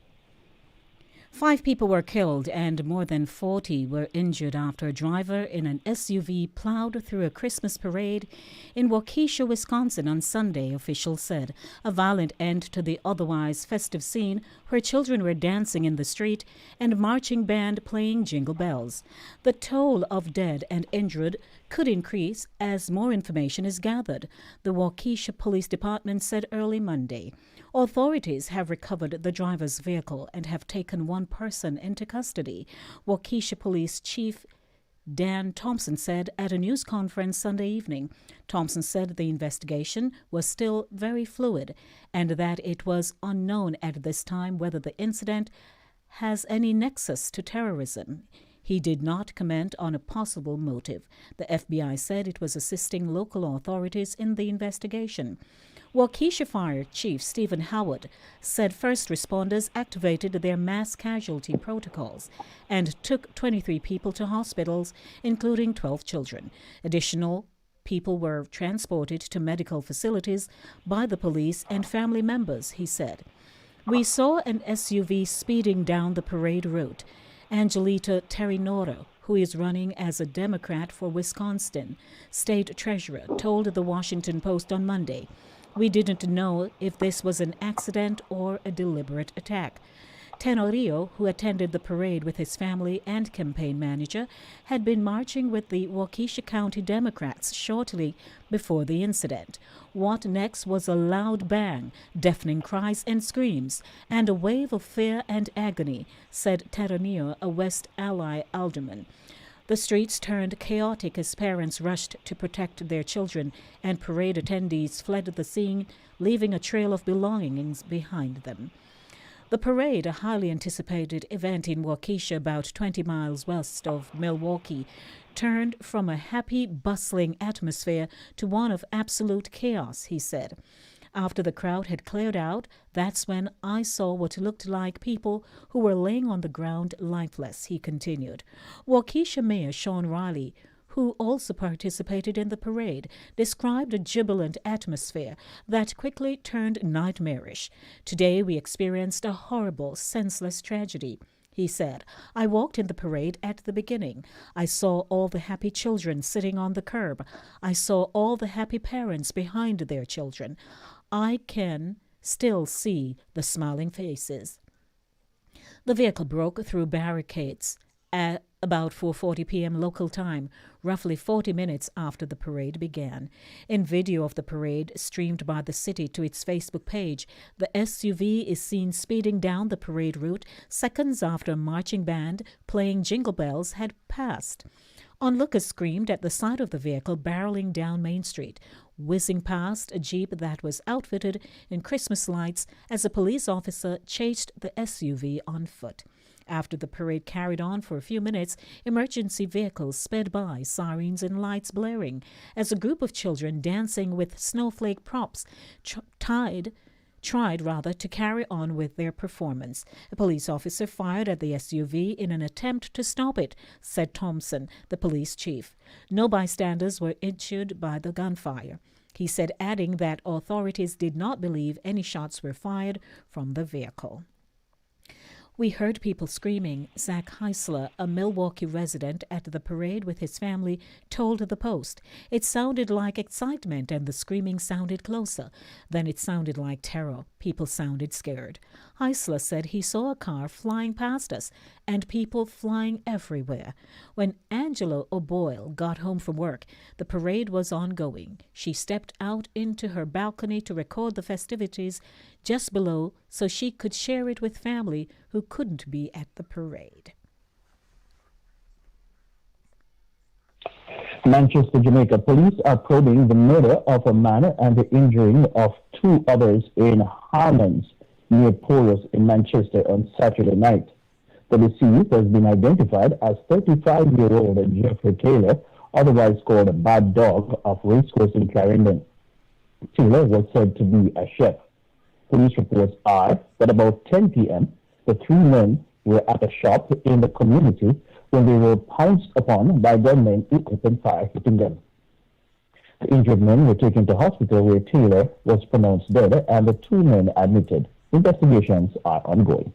5 people were killed and more than 40 were injured after a driver in an SUV plowed through a Christmas parade in Waukesha, Wisconsin on Sunday, officials said. A violent end to the otherwise festive scene where children were dancing in the street and marching band playing jingle bells. The toll of dead and injured could increase as more information is gathered, the Waukesha Police Department said early Monday. Authorities have recovered the driver's vehicle and have taken one person into custody, Waukesha Police Chief Dan Thompson said at a news conference Sunday evening. Thompson said the investigation was still very fluid and that it was unknown at this time whether the incident has any nexus to terrorism. He did not comment on a possible motive. The FBI said it was assisting local authorities in the investigation. Waukesha Fire Chief Stephen Howard said first responders activated their mass casualty protocols and took 23 people to hospitals, including 12 children. Additional people were transported to medical facilities by the police and family members, he said. We saw an SUV speeding down the parade route. Angelita Terrinoro, who is running as a Democrat for Wisconsin state treasurer, told the Washington Post on Monday. We didn't know if this was an accident or a deliberate attack. Tenorio, who attended the parade with his family and campaign manager, had been marching with the Waukesha County Democrats shortly before the incident. What next was a loud bang, deafening cries and screams, and a wave of fear and agony, said Tenorio, a West Ally alderman. The streets turned chaotic as parents rushed to protect their children, and parade attendees fled the scene, leaving a trail of belongings behind them. The parade, a highly anticipated event in Waukesha about 20 miles west of Milwaukee, turned from a happy, bustling atmosphere to one of absolute chaos, he said. After the crowd had cleared out, that's when I saw what looked like people who were laying on the ground lifeless, he continued. Waukesha Mayor Sean Riley, who also participated in the parade, described a jubilant atmosphere that quickly turned nightmarish. Today we experienced a horrible, senseless tragedy. He said, I walked in the parade at the beginning. I saw all the happy children sitting on the curb. I saw all the happy parents behind their children. I can still see the smiling faces. The vehicle broke through barricades at about 4:40 p.m. local time, roughly 40 minutes after the parade began. In video of the parade streamed by the city to its Facebook page, the SUV is seen speeding down the parade route seconds after a marching band playing jingle bells had passed. Onlookers screamed at the sight of the vehicle barreling down Main Street, whizzing past a Jeep that was outfitted in Christmas lights as a police officer chased the SUV on foot. After the parade carried on for a few minutes, emergency vehicles sped by, sirens and lights blaring, as a group of children dancing with snowflake props tried to carry on with their performance. A police officer fired at the SUV in an attempt to stop it, said Thompson, the police chief. No bystanders were injured by the gunfire. He said, adding that authorities did not believe any shots were fired from the vehicle. We heard people screaming, Zach Heisler, a Milwaukee resident at the parade with his family, told the Post. It sounded like excitement and the screaming sounded closer. Then it sounded like terror. People sounded scared. Heisler said he saw a car flying past us and people flying everywhere. When Angela O'Boyle got home from work, the parade was ongoing. She stepped out into her balcony to record the festivities just below so she could share it with family who couldn't be at the parade. Manchester, Jamaica police are probing the murder of a man and the injuring of 2 others in Harmons near Porus in Manchester on Saturday night. The deceased has been identified as 35-year-old Jeffrey Taylor, otherwise called Bad Dog, of Racecourse in Clarendon. Taylor was said to be a chef. Police reports are that about 10 p.m., the 3 men were at a shop in the community when they were pounced upon by gunmen who opened fire, hitting them. The injured men were taken to hospital where Taylor was pronounced dead and the two men admitted. Investigations are ongoing.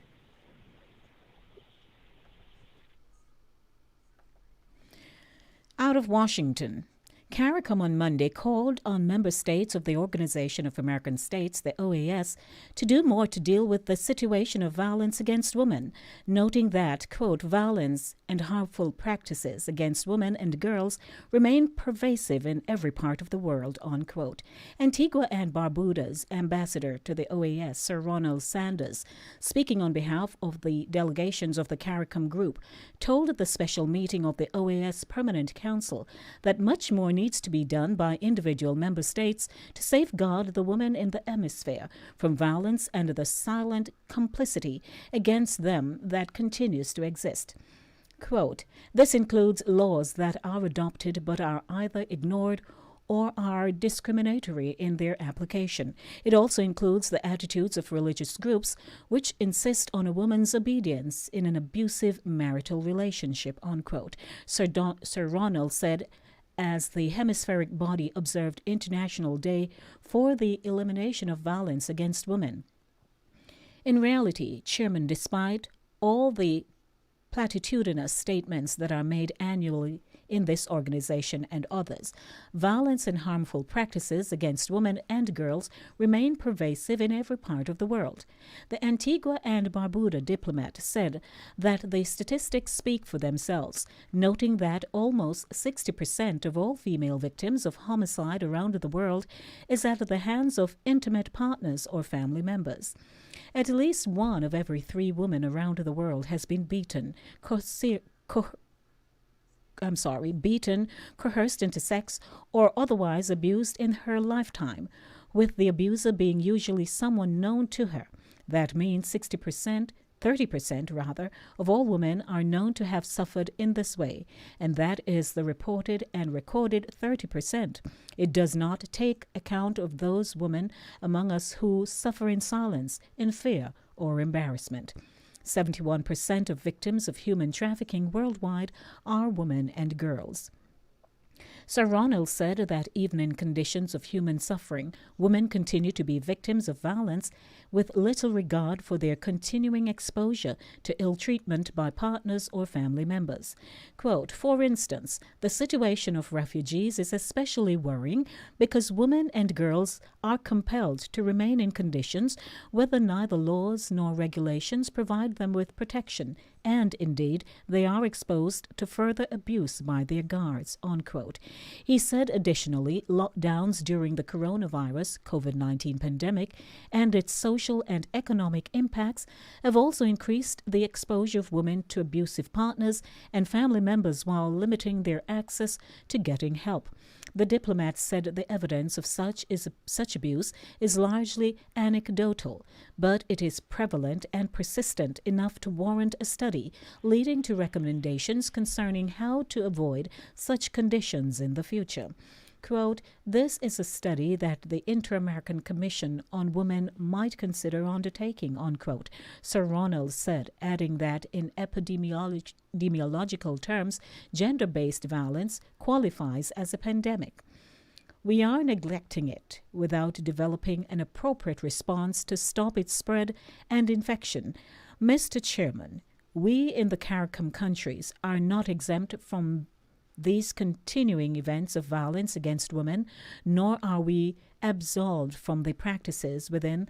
Out of Washington, CARICOM on Monday called on member states of the Organization of American States, the OAS, to do more to deal with the situation of violence against women, noting that, quote, violence and harmful practices against women and girls remain pervasive in every part of the world, unquote. Antigua and Barbuda's ambassador to the OAS, Sir Ronald Sanders, speaking on behalf of the delegations of the CARICOM group, told at the special meeting of the OAS Permanent Council that much more needs to be done by individual member states to safeguard the women in the hemisphere from violence and the silent complicity against them that continues to exist. Quote, this includes laws that are adopted but are either ignored or are discriminatory in their application. It also includes the attitudes of religious groups which insist on a woman's obedience in an abusive marital relationship, unquote. Sir Ronald said as the hemispheric body observed International Day for the Elimination of Violence Against Women. In reality, Chairman, despite all the platitudinous statements that are made annually in this organization and others, violence and harmful practices against women and girls remain pervasive in every part of the world. The Antigua and Barbuda diplomat said that the statistics speak for themselves, noting that almost 60% of all female victims of homicide around the world is at the hands of intimate partners or family members. At least one of every 3 women around the world has been beaten, coerced into sex, or otherwise abused in her lifetime, with the abuser being usually someone known to her. That means 30% rather, of all women are known to have suffered in this way, and that is the reported and recorded 30%. It does not take account of those women among us who suffer in silence, in fear, or embarrassment. 71% of victims of human trafficking worldwide are women and girls. Sir Ronald said that even in conditions of human suffering, women continue to be victims of violence with little regard for their continuing exposure to ill treatment by partners or family members. Quote, for instance, the situation of refugees is especially worrying because women and girls are compelled to remain in conditions whether neither laws nor regulations provide them with protection, and indeed they are exposed to further abuse by their guards, unquote. He said additionally, lockdowns during the coronavirus COVID-19 pandemic and its social and economic impacts have also increased the exposure of women to abusive partners and family members while limiting their access to getting help. The diplomat said the evidence of such abuse is largely anecdotal, but it is prevalent and persistent enough to warrant a study, leading to recommendations concerning how to avoid such conditions in the future. Quote, this is a study that the Inter-American Commission on Women might consider undertaking, unquote, Sir Ronald said, adding that in epidemiological terms, gender-based violence qualifies as a pandemic. We are neglecting it without developing an appropriate response to stop its spread and infection. Mr. Chairman, we in the CARICOM countries are not exempt from these continuing events of violence against women, nor are we absolved from the practices within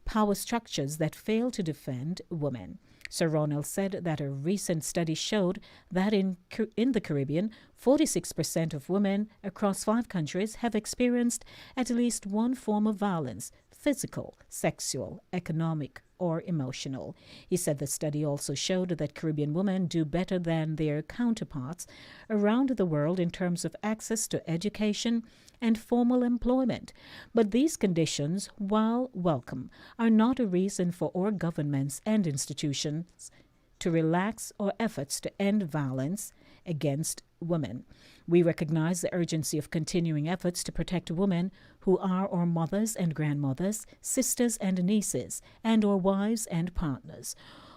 power structures that fail to defend women. Sir Ronald said that a recent study showed that in the Caribbean, 46% of women across 5 countries have experienced at least one form of violence, physical, sexual, economic, or emotional. He said the study also showed that Caribbean women do better than their counterparts around the world in terms of access to education and formal employment. But these conditions, while welcome, are not a reason for our governments and institutions to relax our efforts to end violence against women. We recognize the urgency of continuing efforts to protect women who are our mothers and grandmothers, sisters and nieces, and our wives and partners.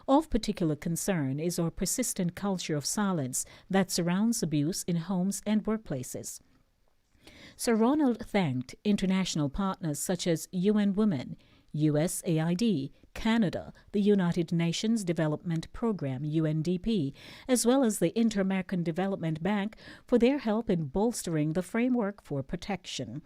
Of particular concern is our persistent culture of silence that surrounds abuse in homes and workplaces. Sir Ronald thanked international partners such as UN Women, USAID, Canada, the United Nations Development Programme, UNDP, as well as the Inter-American Development Bank for their help in bolstering the framework for protection.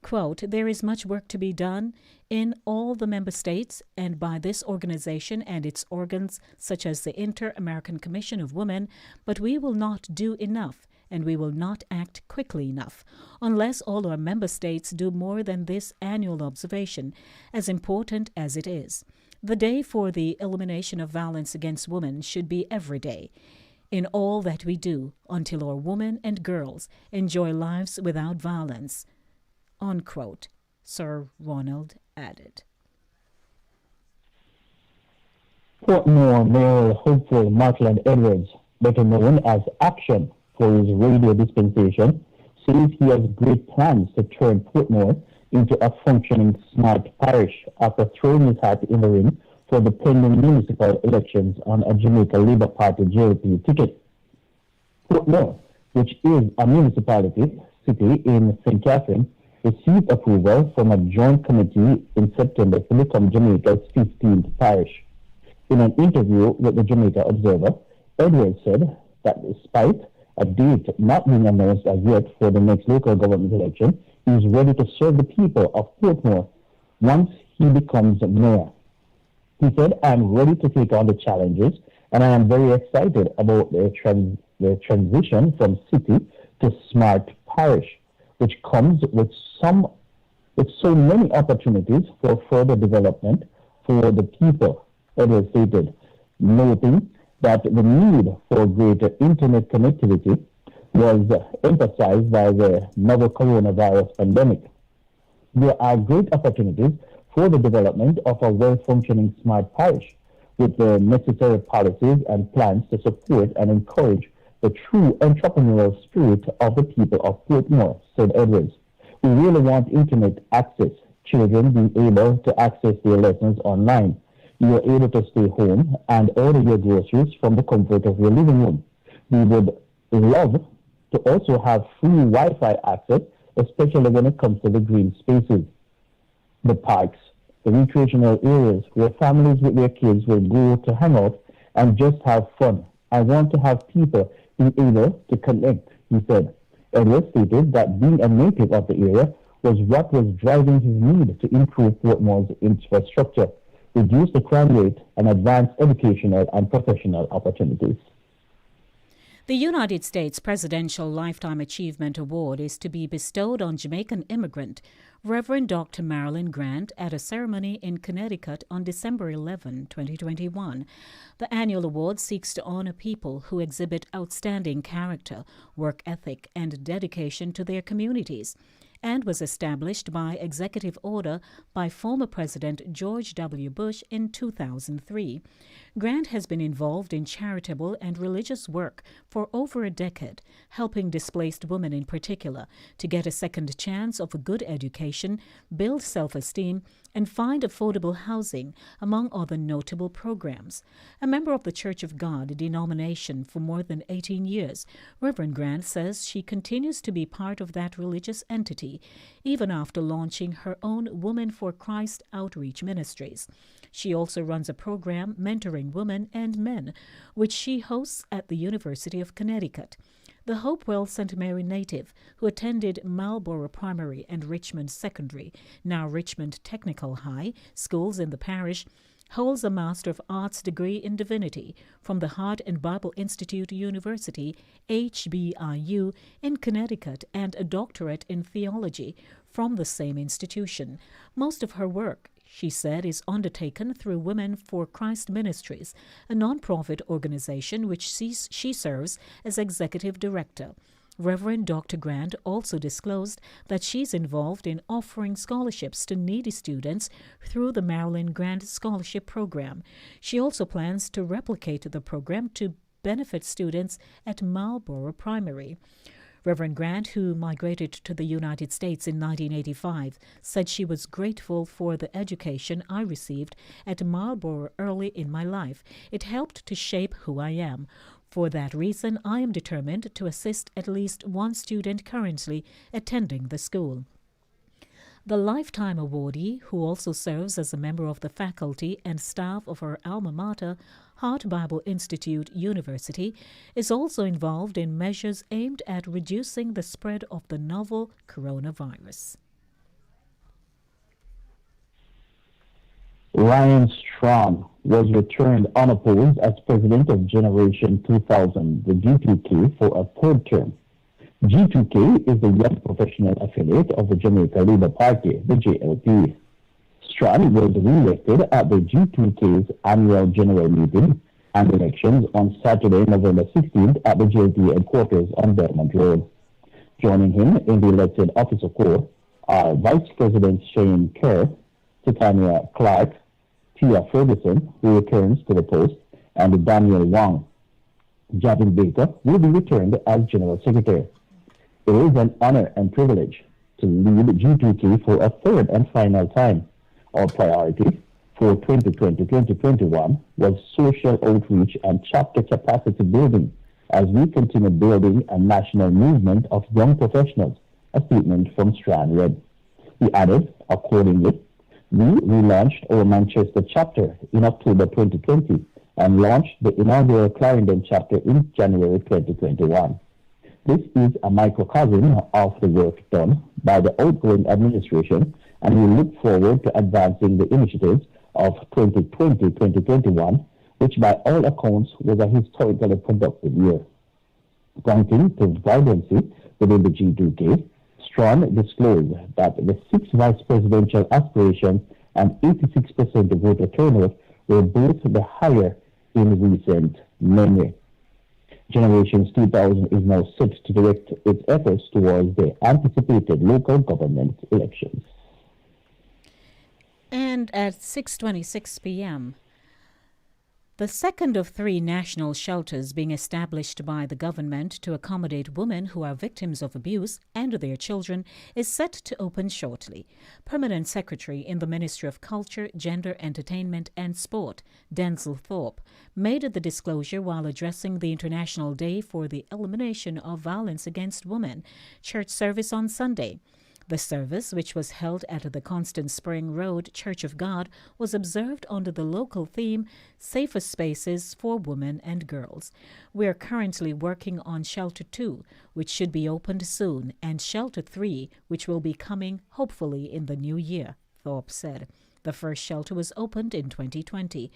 Quote, there is much work to be done in all the member states and by this organization and its organs such as the Inter-American Commission of Women, but we will not do enough and we will not act quickly enough unless all our member states do more than this annual observation, as important as it is. The day for the elimination of violence against women should be every day, in all that we do, until our women and girls enjoy lives without violence. Unquote, Sir Ronald added. Portmore mayoral hopeful Markland Edwards, better known as Action for his radio dispensation, says he has great plans to turn Portmore into a functioning smart parish after throwing his hat in the ring for the pending municipal elections on a Jamaica Labour Party JLP ticket. Portmore, which is a municipality city in St. Catherine, received approval from a joint committee in September to become Jamaica's 15th parish. In an interview with the Jamaica Observer, Edwards said that despite a date not being announced as yet for the next local government election, he is ready to serve the people of Portmore once he becomes mayor. He said, I am ready to take on the challenges and I am very excited about the transition from city to smart parish, which comes with so many opportunities for further development for the people, Edwards stated, noting that the need for greater internet connectivity was emphasized by the novel coronavirus pandemic. There are great opportunities for the development of a well-functioning smart parish with the necessary policies and plans to support and encourage the true entrepreneurial spirit of the people of Portmore, said Edwards. We really want internet access, children being able to access their lessons online. You are able to stay home and order your groceries from the comfort of your living room. We would love to also have free Wi-Fi access, especially when it comes to the green spaces, the parks, the recreational areas where families with their kids will go to hang out and just have fun. I want to have people be able to connect, he said. Edwards stated that being a native of the area was what was driving his need to improve Portmore's infrastructure, reduce the crime rate, and advance educational and professional opportunities. The United States Presidential Lifetime Achievement Award is to be bestowed on Jamaican immigrant Reverend Dr. Marilyn Grant at a ceremony in Connecticut on December 11, 2021. The annual award seeks to honor people who exhibit outstanding character, work ethic, and dedication to their communities, and was established by executive order by former President George W. Bush in 2003. Grant has been involved in charitable and religious work for over a decade, helping displaced women in particular to get a second chance of a good education, build self-esteem, and find affordable housing, among other notable programs. A member of the Church of God denomination for more than 18 years, Reverend Grant says she continues to be part of that religious entity, even after launching her own Women for Christ outreach ministries. She also runs a program mentoring women and men, which she hosts at the University of Connecticut. The Hopewell St. Mary native, who attended Marlborough Primary and Richmond Secondary, now Richmond Technical High, schools in the parish, holds a Master of Arts degree in Divinity from the Heart and Bible Institute University, HBIU, in Connecticut, and a doctorate in theology from the same institution. Most of her work, she said, is undertaken through Women for Christ Ministries, a non-profit organization which she serves as executive director. Reverend Dr. Grant also disclosed that she's involved in offering scholarships to needy students through the Marilyn Grant Scholarship Program. She also plans to replicate the program to benefit students at Marlborough Primary. Reverend Grant, who migrated to the United States in 1985, said she was grateful for the education I received at Marlborough early in my life. It helped to shape who I am. For that reason, I am determined to assist at least one student currently attending the school. The lifetime awardee, who also serves as a member of the faculty and staff of her alma mater, Heart Bible Institute University, is also involved in measures aimed at reducing the spread of the novel coronavirus. Ryan Strawn was returned unopposed as president of Generation 2000, the G2K, for a third term. G2K is the young professional affiliate of the Jamaica Labour Party, the JLP. Strawn was re-elected at the G2K's annual general meeting and elections on Saturday, November 16th at the JLP headquarters on Belmont Road. Joining him in the elected officer corps are Vice President Shane Kerr, Titania Clark, Tia Ferguson, who returns to the post, and Daniel Wong. Javin Baker will be returned as General Secretary. It is an honor and privilege to lead G2K for a third and final time. Our priority for 2020-2021 was social outreach and chapter capacity building as we continue building a national movement of young professionals, a statement from Strand read. He added, accordingly, we relaunched our Manchester chapter in October 2020 and launched the inaugural Clarendon chapter in January 2021. This is a microcosm of the work done by the outgoing administration, and we look forward to advancing the initiatives of 2020-2021, which by all accounts was a historically productive year. Pointing to vibrancy within the G2K, Strawn disclosed that the 6 vice presidential aspirations and 86% voter turnout were both the higher in recent memory. Generations 2000 is now set to direct its efforts towards the anticipated local government elections. And at 6:26 p.m., the second of 3 national shelters being established by the government to accommodate women who are victims of abuse and their children is set to open shortly. Permanent Secretary in the Ministry of Culture, Gender, Entertainment and Sport, Denzel Thorpe, made the disclosure while addressing the International Day for the Elimination of Violence Against Women church service on Sunday. The service, which was held at the Constant Spring Road Church of God, was observed under the local theme, Safer Spaces for Women and Girls. We are currently working on Shelter 2, which should be opened soon, and Shelter 3, which will be coming hopefully in the new year, Thorpe said. The first shelter was opened in 2020.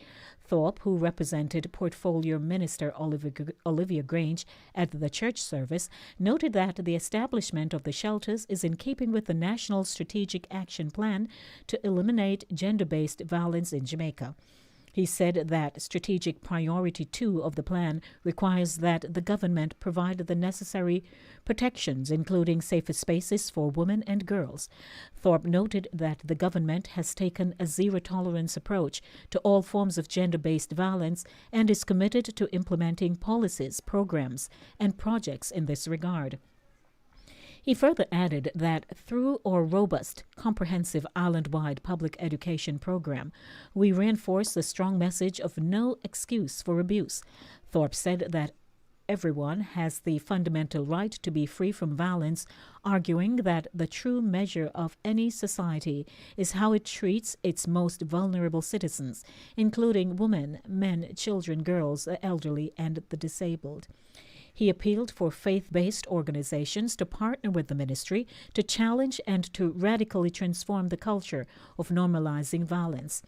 Thorpe, who represented Portfolio Minister Olivia Grange at the church service, noted that the establishment of the shelters is in keeping with the National Strategic Action Plan to eliminate gender-based violence in Jamaica. He said that Strategic Priority 2 of the plan requires that the government provide the necessary protections, including safer spaces for women and girls. Thorpe noted that the government has taken a zero-tolerance approach to all forms of gender-based violence and is committed to implementing policies, programs, and projects in this regard. He further added that through our robust, comprehensive island-wide public education program, we reinforce the strong message of no excuse for abuse. Thorpe said that everyone has the fundamental right to be free from violence, arguing that the true measure of any society is how it treats its most vulnerable citizens, including women, men, children, girls, the elderly, and the disabled. He appealed for faith-based organizations to partner with the ministry to challenge and to radically transform the culture of normalizing violence.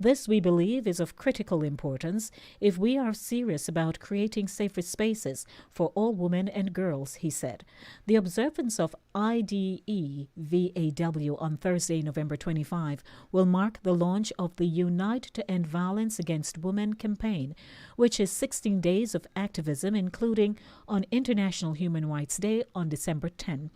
This, we believe, is of critical importance if we are serious about creating safer spaces for all women and girls, he said. The observance of IDEVAW on Thursday, November 25, will mark the launch of the Unite to End Violence Against Women campaign, which is 16 days of activism, including on International Human Rights Day on December 10.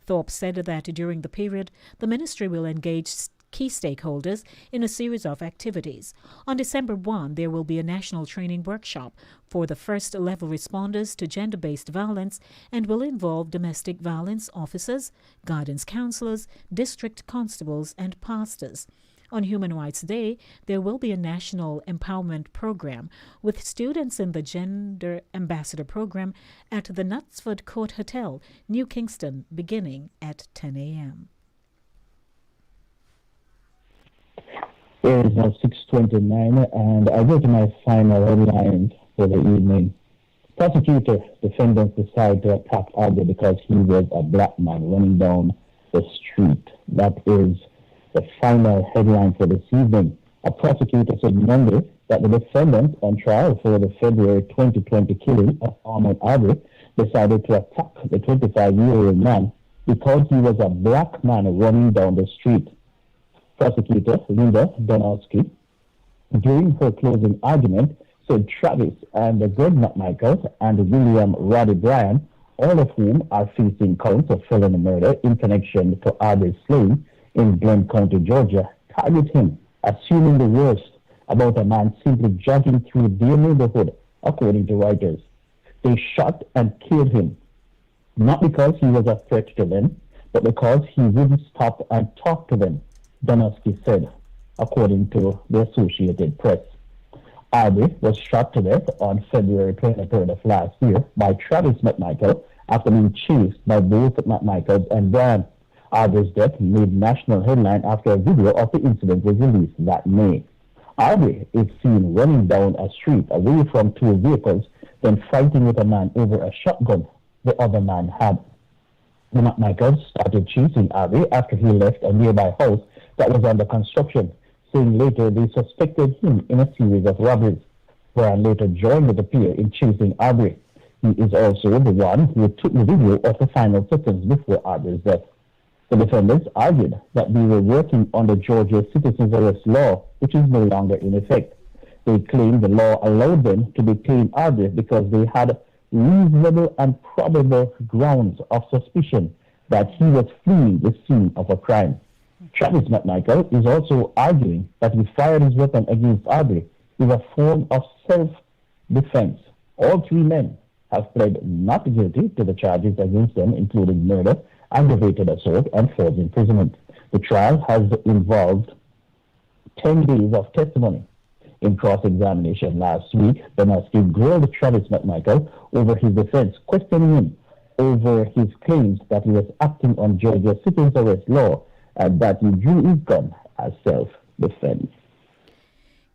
Thorpe said that during the period, the ministry will engage key stakeholders in a series of activities. On December 1, there will be a national training workshop for the first-level responders to gender-based violence and will involve domestic violence officers, guidance counselors, district constables, and pastors. On Human Rights Day, there will be a national empowerment program with students in the Gender Ambassador program at the Knutsford Court Hotel, New Kingston, beginning at 10 a.m. It is now 6:29, and I go to my final headline for the evening. Prosecutor, defendants decide to attack Aldo because he was a black man running down the street. That is the final headline for this evening. A prosecutor said Monday that the defendant on trial for the February 2020 killing of Ahmed Aubrey decided to attack the 25-year-old man because he was a black man running down the street. Prosecutor Linda Donowski, during her closing argument, said Travis and Greg McMichael and William Roddy Bryan, all of whom are facing counts of felony murder in connection to Aubrey's slaying in Glenn County, Georgia, target him, assuming the worst about a man simply jogging through their neighborhood, according to writers. They shot and killed him, not because he was a threat to them, but because he wouldn't stop and talk to them, Donowski said, according to the Associated Press. Aubrey was shot to death on February 23rd of last year by Travis McMichael after being chased by both McMichaels and Bryan. Aubrey's death made national headline after a video of the incident was released that May. Aubrey is seen running down a street away from two vehicles, then fighting with a man over a shotgun the other man had. The McMichaels started chasing Aubrey after he left a nearby house that was under construction, saying later they suspected him in a series of robberies. Bryan later joined the pair in chasing Aubrey. He is also the one who took the video of the final seconds before Aubrey's death. The defendants argued that they were working on the Georgia Citizens Arrest Law, which is no longer in effect. They claimed the law allowed them to detain Aubrey because they had reasonable and probable grounds of suspicion that he was fleeing the scene of a crime. Travis McMichael is also arguing that he fired his weapon against Aubrey in a form of self-defense. All three men have pled not guilty to the charges against them, including murder, aggravated assault, and false imprisonment. The trial has involved 10 days of testimony. In cross-examination last week, Donowski grilled Travis McMichael over his defense, questioning him over his claims that he was acting on Georgia Citizens Arrest Law and that he drew his gun as self-defense.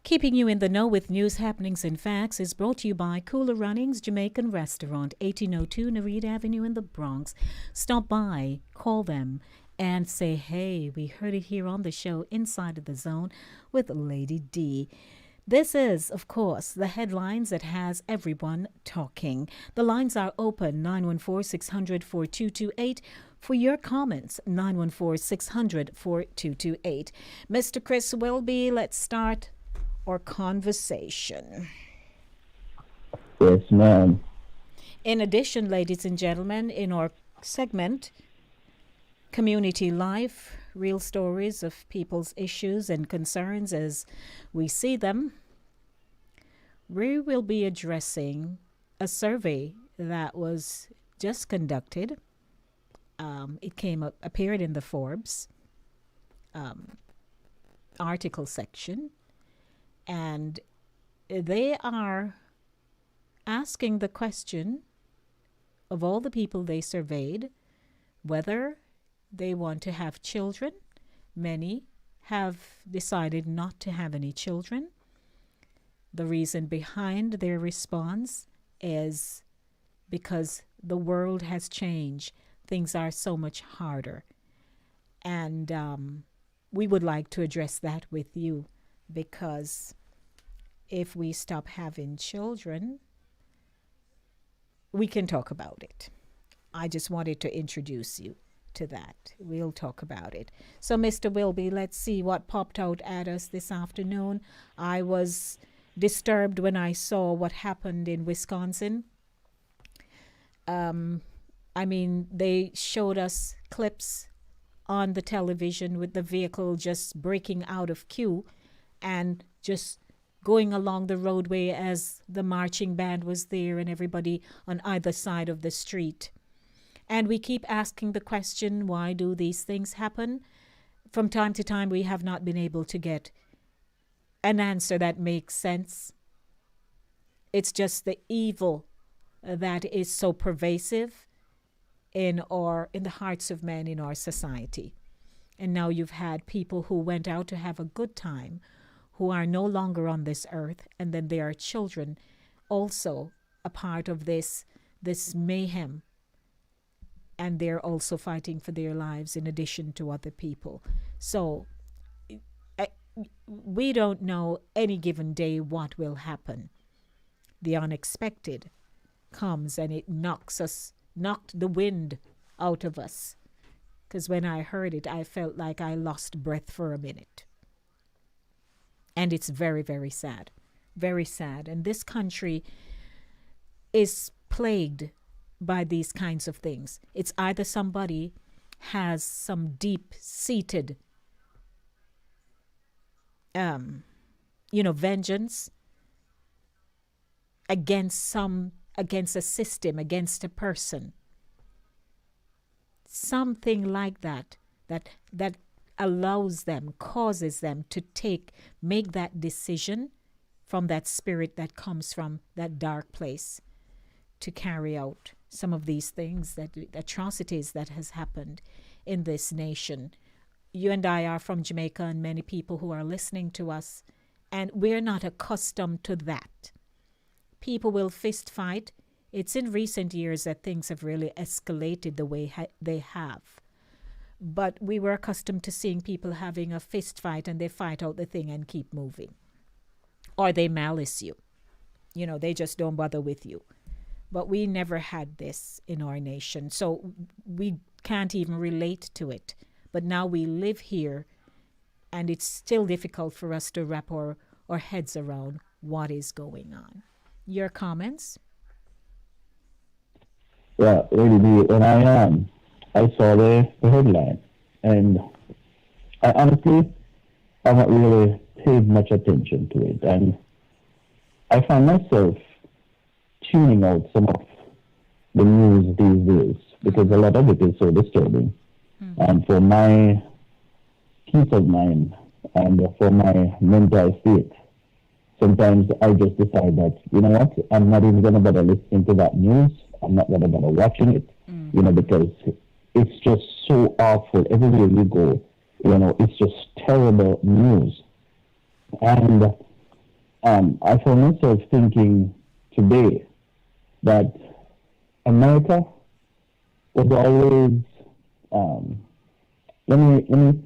Keeping you in the know with news, happenings, and facts is brought to you by Cooler Runnings Jamaican Restaurant, 1802 Nereid Avenue in the Bronx. Stop by, call them, and say, hey, we heard it here on the show Inside of the Zone with Lady D. This is, of course, the headlines that has everyone talking. The lines are open, 914-600-4228. For your comments, 914-600-4228. Mr. Chris Wilby, let's start our conversation. Yes, ma'am. In addition, ladies and gentlemen, in our segment, Community Life, real stories of people's issues and concerns as we see them, we will be addressing a survey that was just conducted. It appeared in the Forbes article section, and they are asking the question of all the people they surveyed whether they want to have children. Many have decided not to have any children. The reason behind their response is because the world has changed. Things are so much harder. And we would like to address that with you, because if we stop having children, we can talk about it. I just wanted to introduce you to that. We'll talk about it. So, Mr. Wilby, let's see what popped out at us this afternoon. I was disturbed when I saw what happened in Wisconsin. They showed us clips on the television with the vehicle just breaking out of queue and just going along the roadway as the marching band was there and everybody on either side of the street. And we keep asking the question, why do these things happen? from time to time, we have not been able to get an answer that makes sense. It's just the evil that is so pervasive in the hearts of men in our society. And now you've had people who went out to have a good time, who are no longer on this earth, and then there are children also a part of this mayhem, and they're also fighting for their lives in addition to other people. So we don't know any given day what will happen. The unexpected comes and it knocked the wind out of us. Because when I heard it, I felt like I lost breath for a minute. And it's very, very sad. Very sad. And this country is plagued by these kinds of things. It's either somebody has some deep-seated vengeance against a system, against a person. Something like that allows them, causes them to make that decision from that spirit that comes from that dark place to carry out some of these things, that atrocities that has happened in this nation. You and I are from Jamaica, and many people who are listening to us, and we're not accustomed to that. People will fist fight. It's in recent years that things have really escalated the way they have. But we were accustomed to seeing people having a fist fight and they fight out the thing and keep moving. Or they malice you. They just don't bother with you. But we never had this in our nation. So we can't even relate to it. But now we live here, and it's still difficult for us to wrap our heads around what is going on. Your comments? Yeah, really. When I saw the headline, and I honestly have not really paid much attention to it, and I found myself tuning out some of the news these days because a lot of it is so disturbing. And for my peace of mind and for my mental state, sometimes I just decide that, you know what, I'm not even going to bother listening to that news. I'm not going to bother watching it, because it's just so awful. Everywhere you go, it's just terrible news. And I found myself thinking today that America was always, let me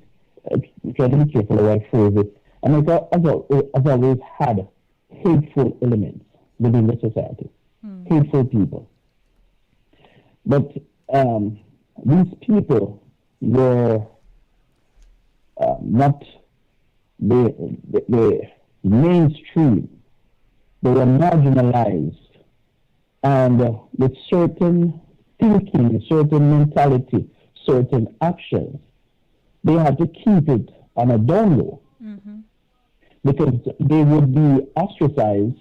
try to be careful how I phrase it. America has always had hateful elements within the society, hateful people. But these people were not the mainstream. They were marginalized, and with certain thinking, certain mentality, certain actions, they had to keep it on a down low, because they would be ostracized,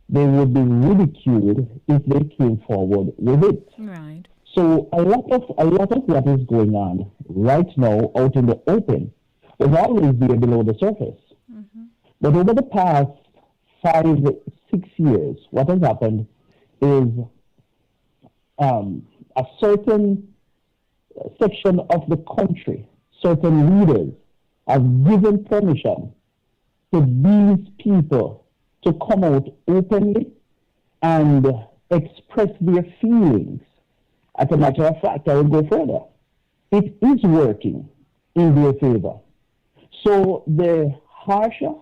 they would be ridiculed if they came forward with it. Right. So a lot of what is going on right now out in the open was always there below the surface. But over the past 5-6 years, what has happened is a certain section of the country, certain leaders have given permission to these people to come out openly and express their feelings. As a matter of fact, I will go further. It is working in their favor. So the harsher,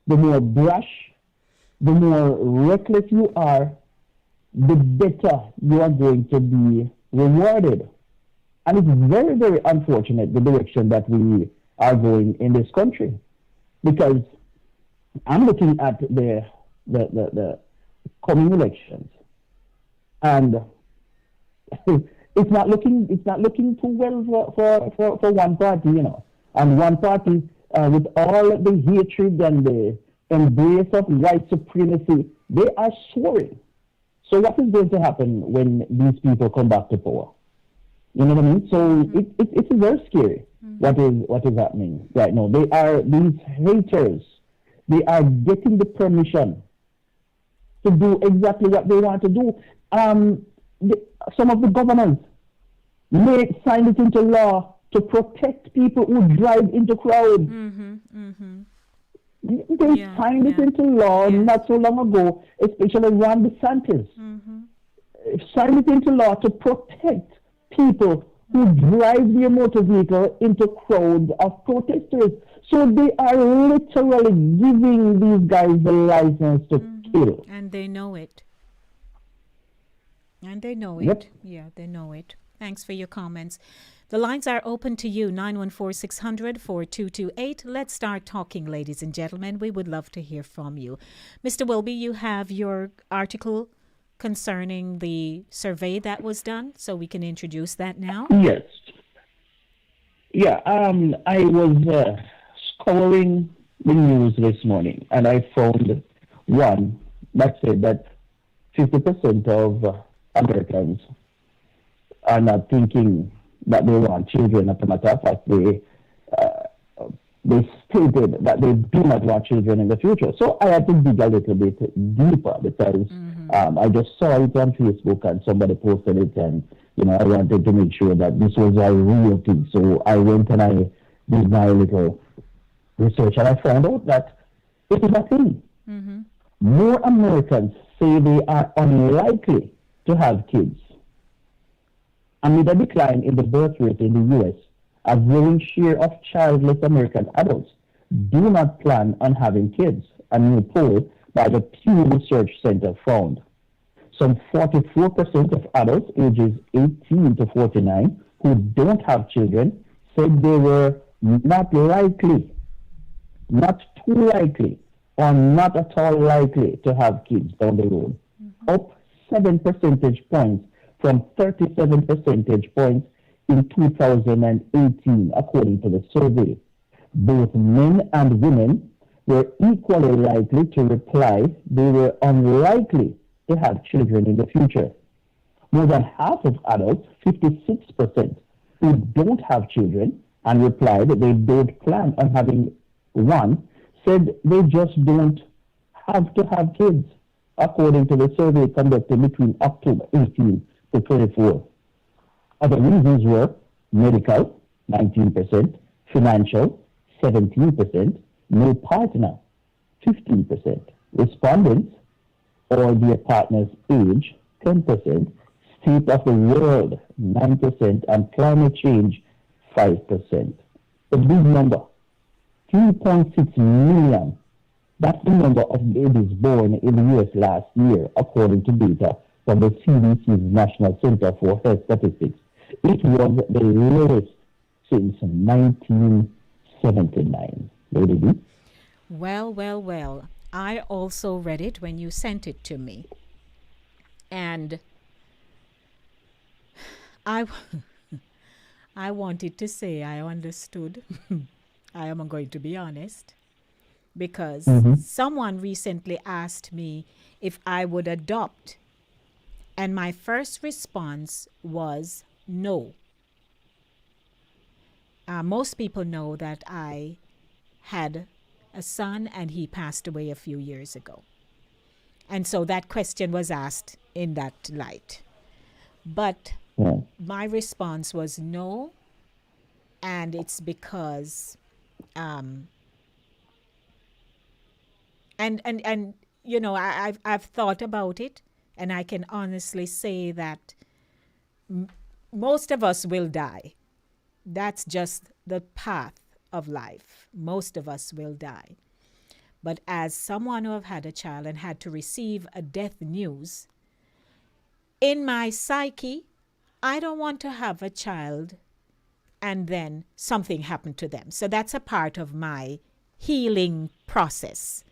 the more brash, the more reckless you are, the better you are going to be rewarded. And it's very, very unfortunate the direction that we are going in this country. Because I'm looking at the coming elections, and it's not looking too well for one party, And one party, with all the hatred and the embrace of white supremacy, they are soaring. So what is going to happen when these people come back to power? You know what I mean? So it's very scary. what is happening right now. They are these haters. They are getting the permission to do exactly what they want to do. Some of the governors may sign it into law to protect people who drive into crowds. They signed it into law not so long ago, especially Ron DeSantis. Signed it into law to protect people who drive their motor vehicle into crowds of protesters. So they are literally giving these guys the license to kill. And they know it. And they know Yep. it. Yeah, they know it. Thanks for your comments. The lines are open to you, 914-600-4228. Let's start talking, ladies and gentlemen. We would love to hear from you. Mr. Wilby, you have your article concerning the survey that was done, so we can introduce that now. Yes. Yeah, I was scouring the news this morning, and I found one that said that 50% of Americans are not thinking that they want children. As a matter of fact, they stated that they do not want children in the future. So I had to dig a little bit deeper because I just saw it on Facebook and somebody posted it, and I wanted to make sure that this was a real thing. So I went and I did my little research, and I found out that it is a thing. More Americans say they are unlikely to have kids. Amid a decline in the birth rate in the U.S., a growing share of childless American adults do not plan on having kids, a new poll by the Pew Research Center found. Some 44% of adults ages 18 to 49 who don't have children said they were not likely, not too likely, or not at all likely to have kids down the road, up 7 percentage points from 37 percentage points in 2018, according to the survey. Both men and women were equally likely to reply they were unlikely to have children in the future. More than half of adults, 56%, who don't have children and replied that they don't plan on having one, said they just don't have to have kids, according to the survey conducted between October 18 to 24. Other reasons were medical, 19%, financial, 17%, no partner, 15%, respondents or their partner's age, 10%, state of the world, 9%, and climate change, 5%. A big number, 3.6 million. That's the number of babies born in the U.S. last year, according to data from the CDC's National Center for Health Statistics. It was the lowest since 1979. Lady B? Well, well, well. I also read it when you sent it to me. And I wanted to say I understood. I am going to be honest. Because someone recently asked me if I would adopt. And my first response was no. Most people know that I had a son and he passed away a few years ago. And so that question was asked in that light. But my response was no. And it's because and I've thought about it, and I can honestly say that most of us will die. That's just the path of life. Most of us will die. But as someone who have had a child and had to receive a death news, in my psyche, I don't want to have a child and then something happened to them. So that's a part of my healing process.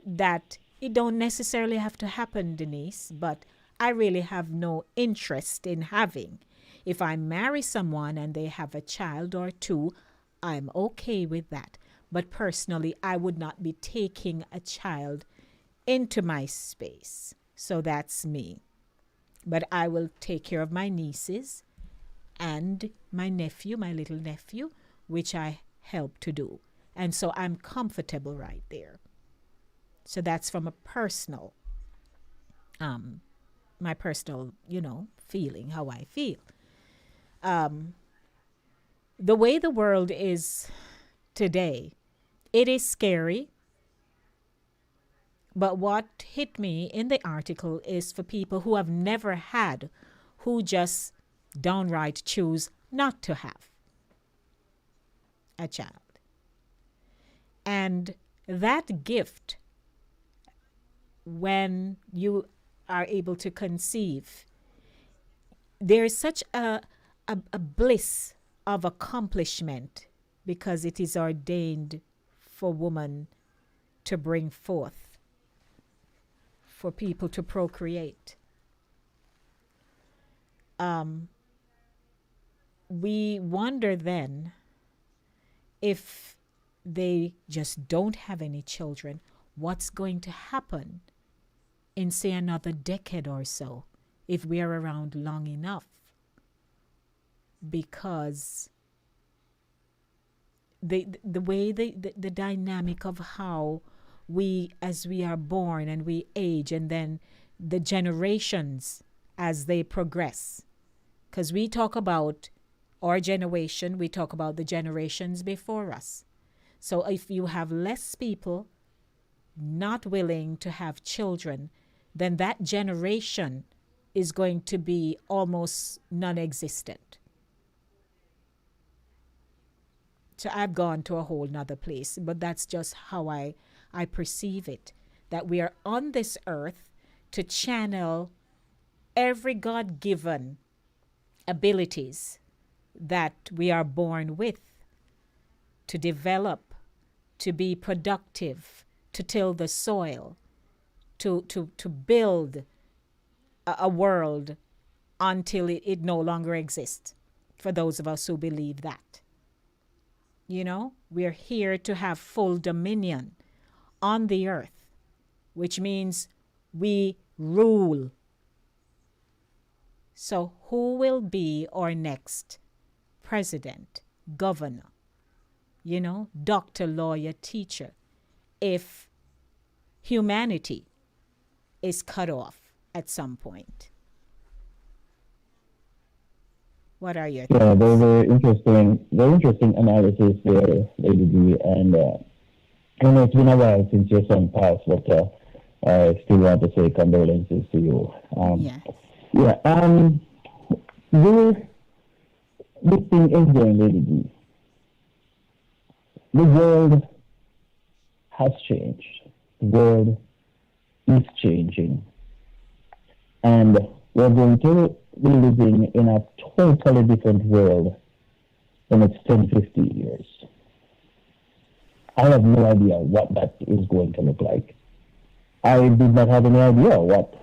That it don't necessarily have to happen, Denise, but I really have no interest in having. If I marry someone and they have a child or two, I'm okay with that. But personally, I would not be taking a child into my space. So that's me. But I will take care of my nieces and my nephew, my little nephew, which I help to do. And so I'm comfortable right there. So that's from a personal, my personal, feeling, how I feel. The way the world is today, it is scary. But what hit me in the article is for people who have never had, who just downright choose not to have a child. And that gift, when you are able to conceive, there is such a bliss of accomplishment because it is ordained for woman to bring forth, for people to procreate. We wonder then if they just don't have any children, what's going to happen in, say, another decade or so if we are around long enough. Because the way the dynamic of how we, as we are born and we age, and then the generations as they progress. Because we talk about our generation, we talk about the generations before us. So if you have less people not willing to have children, then that generation is going to be almost non-existent. So I've gone to a whole nother place, but that's just how I perceive it, that we are on this earth to channel every God-given abilities that we are born with, to develop, to be productive, to till the soil, to build a world until it no longer exists, for those of us who believe that. We're here to have full dominion on the earth, which means we rule. So who will be our next president, governor, doctor, lawyer, teacher, if humanity is cut off at some point? What are your thoughts? Yeah, very interesting analysis there, Lady D. And I know it's been a while since your son passed, but I still want to say condolences to you. This thing is going, Lady D. The world has changed. The world is changing. And we're going to be living in a totally different world in the next 10, 15 years. I have no idea what that is going to look like. I did not have any idea what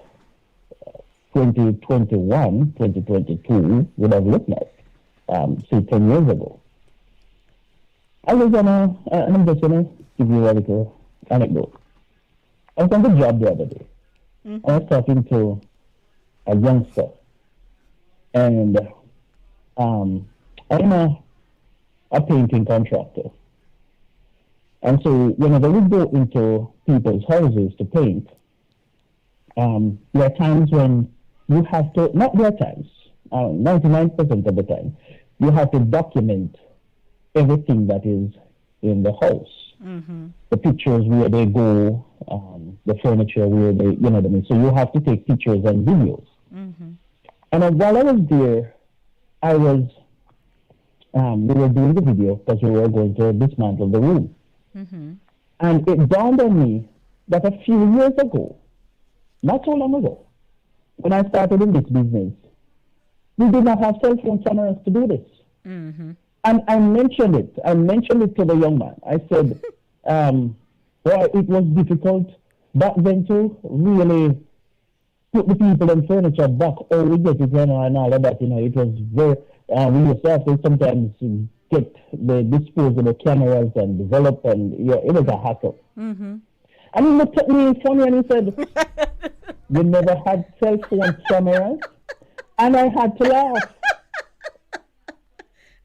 2021, 2022 would have looked like, say 10 years ago. I was on and I'm just going to give you a little anecdote. I was on the job the other day. I was talking to a youngster, and I'm a painting contractor. And so whenever we go into people's houses to paint, there are times when you have to, not there are times, 99% of the time, you have to document everything that is in the house. The pictures where they go, the furniture where they, what I mean. So you have to take pictures and videos. And while I was there, we were doing the video because we were going to dismantle the room. And it dawned on me that a few years ago, not so long ago, when I started in this business, we did not have cell phone cameras to do this. And I mentioned it to the young man. I said, well, it was difficult back then to really put the people and furniture back, or we get it and all of that. It was very, we used to have to sometimes get the disposable cameras and develop, and it was a hassle. And he looked at me funny and he said, you never had cell phone cameras? And I had to laugh.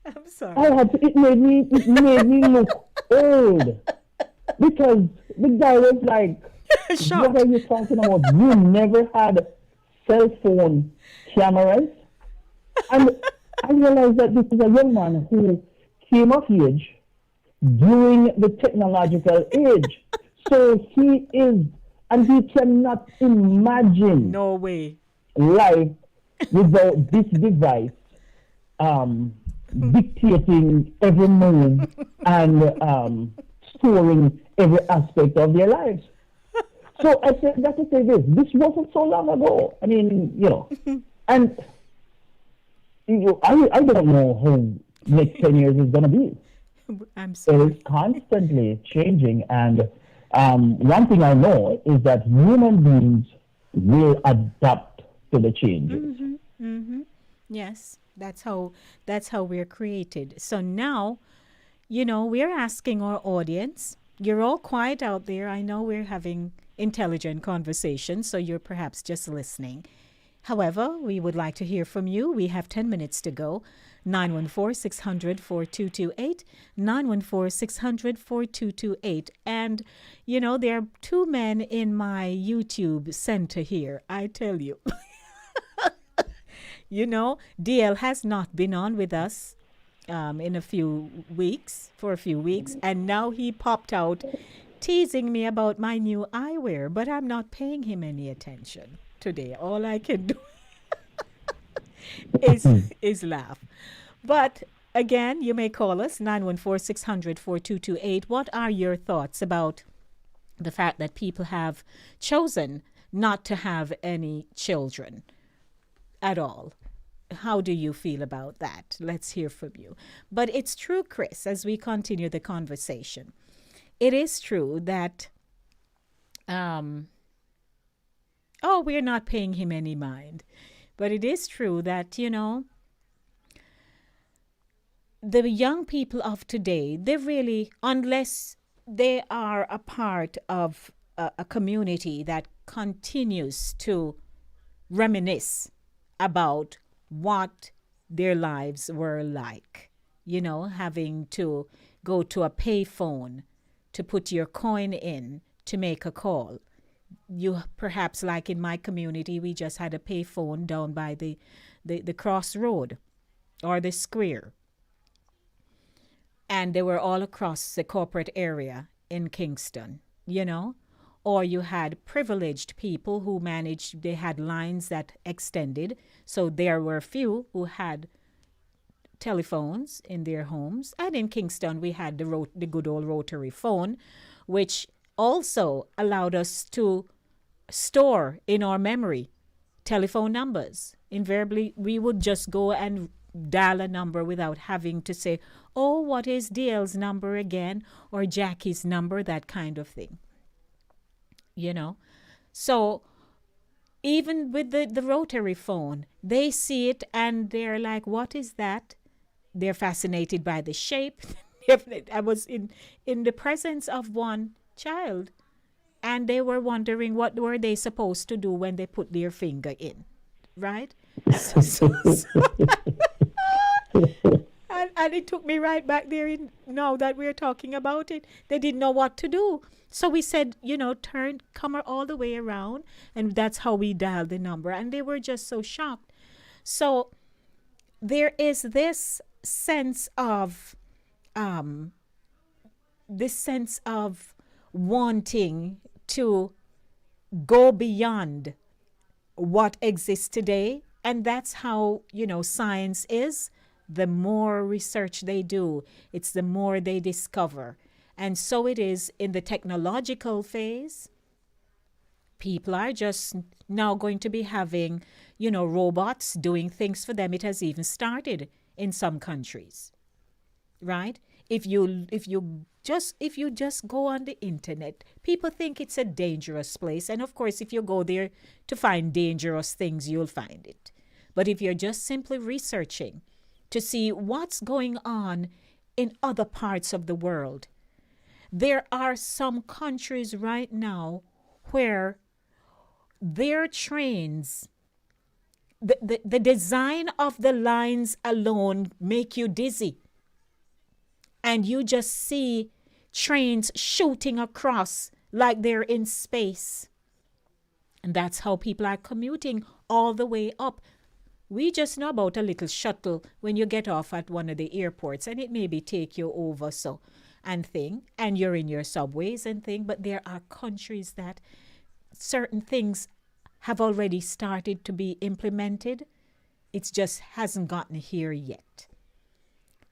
I'm sorry. It made me look old because the guy was like, "What are you talking about? You never had cell phone cameras?" And I realized that this is a young man who came of age during the technological age. So he is, and he cannot imagine no way life without this device dictating every move and storing every aspect of their lives. So I said that to say this wasn't so long ago. I mean, and I don't know how next 10 years is going to be. I'm sorry. It is constantly changing, and one thing I know is that human beings will adapt to the changes. Yes, that's how we're created. So now, we're asking our audience. You're all quiet out there. I know we're having intelligent conversations, so you're perhaps just listening. However, we would like to hear from you. We have 10 minutes to go. 914-600-4228, 914-600-4228. And, there are two men in my YouTube center here, I tell you. DL has not been on with us for a few weeks, and now he popped out teasing me about my new eyewear, but I'm not paying him any attention today. All I can do is laugh. But again, you may call us 914-600-4228. What are your thoughts about the fact that people have chosen not to have any children at all? How do you feel about that? Let's hear from you. But it's true, Chris, as we continue the conversation. It is true that we're not paying him any mind. But it is true that, the young people of today, they really, unless they are a part of a community that continues to reminisce about what their lives were like, having to go to a payphone to put your coin in to make a call. You perhaps, like in my community, we just had a payphone down by the crossroad or the square. And they were all across the corporate area in Kingston, Or you had privileged people who they had lines that extended. So there were a few who had telephones in their homes. And in Kingston, we had the good old rotary phone, which also allowed us to store in our memory telephone numbers. Invariably, we would just go and dial a number without having to say, oh, what is DL's number again? Or Jackie's number, that kind of thing. So even with the rotary phone, they see it and they're like, what is that? They're fascinated by the shape. I was in the presence of one child, and they were wondering what were they supposed to do when they put their finger in, right? And it took me right back there now that we're talking about it. They didn't know what to do. So we said, come all the way around, and that's how we dialed the number. And they were just so shocked. So there is this sense of wanting to go beyond what exists today. And that's how, science is. The more research they do, it's the more they discover. And so it is in the technological phase. People are just now going to be having, robots doing things for them. It has even started in some countries, right? If you just go on the internet, people think it's a dangerous place. And of course, if you go there to find dangerous things, you'll find it. But if you're just simply researching to see what's going on in other parts of the world, there are some countries right now where their trains the design of the lines alone make you dizzy. And you just see trains shooting across like they're in space. And that's how people are commuting all the way up. We just know about a little shuttle when you get off at one of the airports, and it maybe take you over so and thing, and you're in your subways and thing, but there are countries that certain things have already started to be implemented. It just hasn't gotten here yet.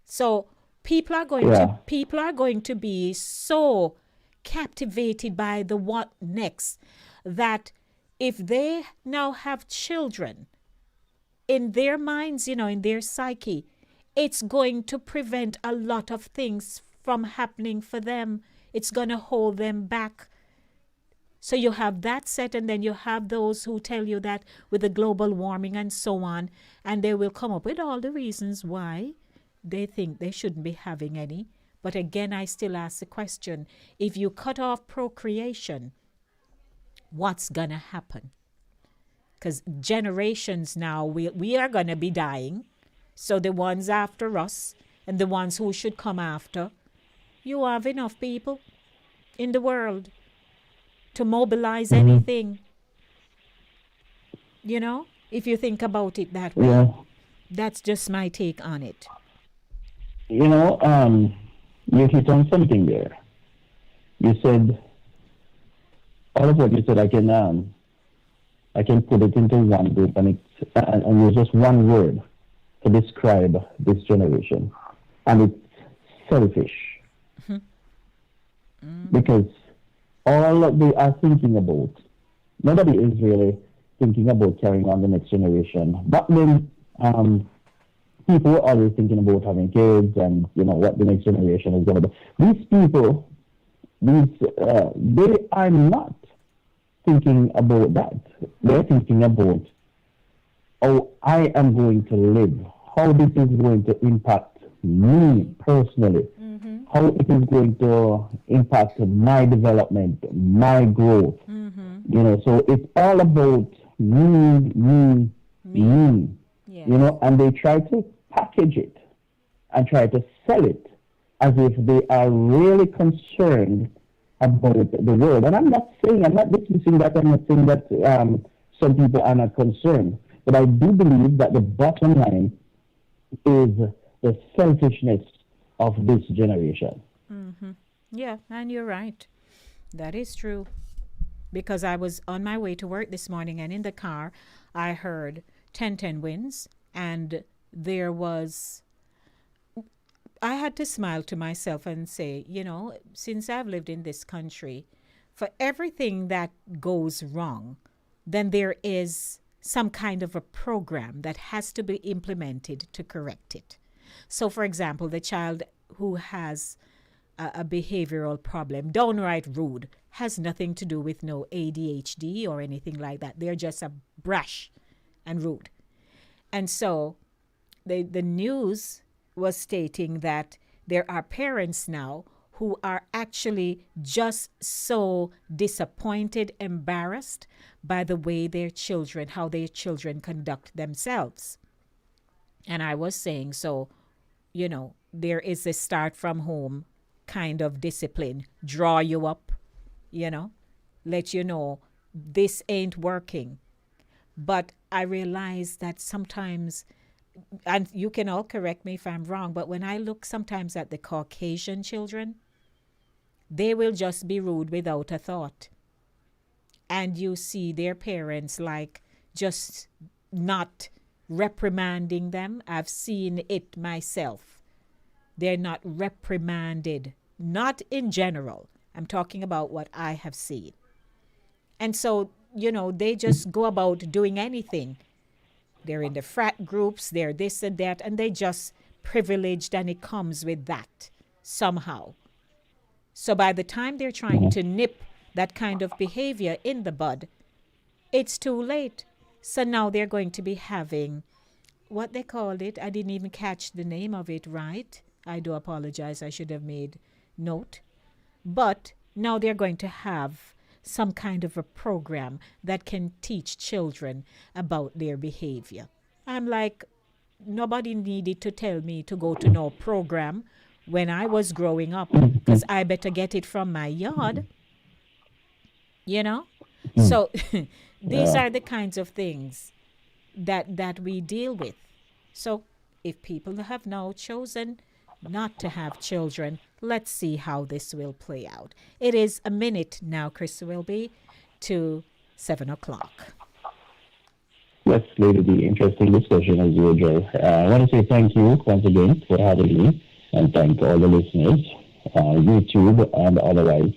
So people are going to be so captivated by the what next that if they now have children, in their minds, in their psyche, it's going to prevent a lot of things from happening for them. It's going to hold them back. So you have that set, and then you have those who tell you that with the global warming and so on, and they will come up with all the reasons why they think they shouldn't be having any. But again, I still ask the question, if you cut off procreation, what's going to happen? Because generations now, we are going to be dying. So the ones after us and the ones who should come after, you have enough people in the world to mobilize anything. If you think about it that way. Yeah. That's just my take on it. You hit on something there. You said, all of what you said, I can put it into one group, and there's just one word to describe this generation, and it's selfish. Because all that they are thinking about, nobody is really thinking about carrying on the next generation. But then people are always thinking about having kids and what the next generation is going to be. These people, they are not thinking about that. They're thinking about how I am going to live, how this is going to impact me personally, how it is going to impact my development, my growth. So it's all about me. Yes. And they try to package it and try to sell it as if they are really concerned about the world. And I'm not dismissing that. I'm not saying that some people are not concerned. But I do believe that the bottom line is the selfishness of this generation. Yeah, and you're right. That is true. Because I was on my way to work this morning, and in the car, I heard 10-10 wins, and I had to smile to myself and say, since I've lived in this country, for everything that goes wrong, then there is some kind of a program that has to be implemented to correct it. So, for example, the child who has a behavioral problem, downright rude, has nothing to do with no ADHD or anything like that. They're just a brash and rude. And so the news was stating that there are parents now who are actually just so disappointed, embarrassed by the way how their children conduct themselves. And I was saying, so, there is a start from home kind of discipline, draw you up, let you know this ain't working. But I realize that sometimes, and you can all correct me if I'm wrong, but when I look sometimes at the Caucasian children, they will just be rude without a thought. And you see their parents just not reprimanding them. I've seen it myself. They're not reprimanded, not in general. I'm talking about what I have seen. And so, they just go about doing anything. They're in the frat groups, they're this and that, and they just privileged, and it comes with that somehow. So by the time they're trying to nip that kind of behavior in the bud, it's too late. So now they're going to be having what they called it. I didn't even catch the name of it right. I do apologize. I should have made note. But now they're going to have some kind of a program that can teach children about their behavior. I'm like, nobody needed to tell me to go to no program when I was growing up, because I better get it from my yard, you know? So these are the kinds of things that we deal with. So if people have now chosen not to have children, let's see how this will play out. It is a minute now, Chris Wilby, to 7 o'clock. Yes, Lady D, interesting discussion as usual. I want to say thank you once again for having me, and thank all the listeners, YouTube and otherwise.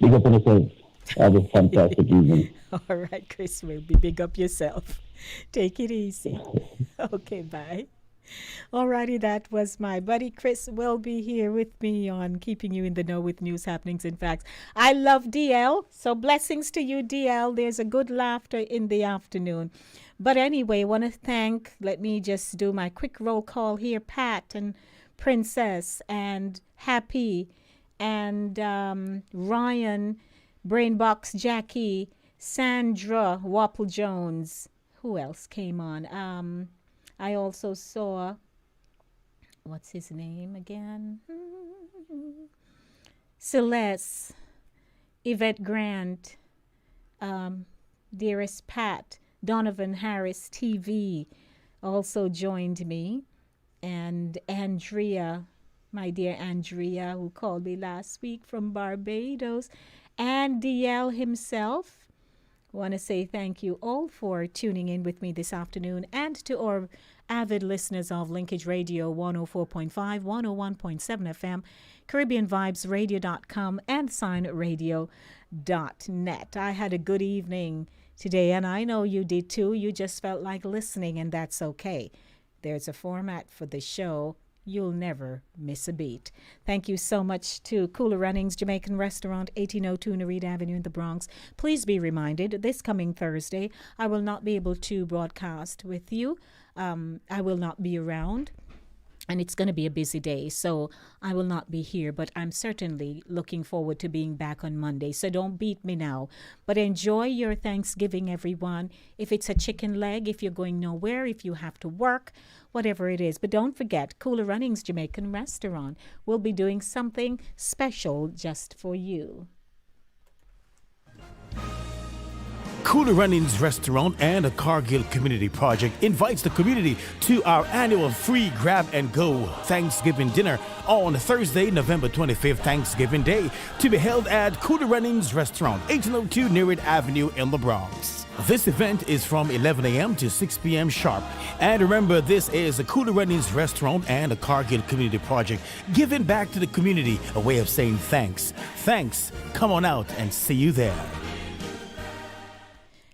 Big up on yourself. Have a fantastic evening. All right, Chris Wilby, big up yourself. Take it easy. Okay, bye. Alrighty, that was my buddy Chris Wilby here with me on Keeping You in the Know with News, Happenings, and Facts. I love DL, so blessings to you, DL. There's a good laughter in the afternoon. But anyway, want to thank, let me just do my quick roll call here, Pat and Princess and Happy and Ryan, Brainbox Jackie, Sandra, Wapple Jones. Who else came on? I also saw, what's his name again? Celeste, Yvette Grant, Dearest Pat, Donovan Harris TV also joined me, and Andrea, my dear Andrea, who called me last week from Barbados, and DL himself. Want to say thank you all for tuning in with me this afternoon, and to our avid listeners of Linkage Radio 104.5, 101.7 FM, CaribbeanVibesRadio.com, and SignRadio.net. I had a good evening today, and I know you did too. You just felt like listening, and that's okay. There's a format for the show. You'll never miss a beat. Thank you so much to Cooler Runnings Jamaican Restaurant, 1802 Narita Avenue in the Bronx. Please be reminded, this coming Thursday, I will not be able to broadcast with you. I will not be around, and it's going to be a busy day, so I will not be here, but I'm certainly looking forward to being back on Monday, so don't beat me now. But enjoy your Thanksgiving, everyone. If it's a chicken leg, if you're going nowhere, if you have to work, whatever it is. But don't forget, Cooler Runnings Jamaican Restaurant will be doing something special just for you. Cooler Runnings Restaurant and a Cargill Community Project invites the community to our annual free grab-and-go Thanksgiving dinner on Thursday, November 25th, Thanksgiving Day, to be held at Cooler Runnings Restaurant, 1802 Nerid Avenue in the Bronx. This event is from 11 a.m. to 6 p.m. sharp. And remember, this is a Cooler Runnings Restaurant and a Cargill Community Project, giving back to the community, a way of saying thanks. Thanks. Come on out and see you there.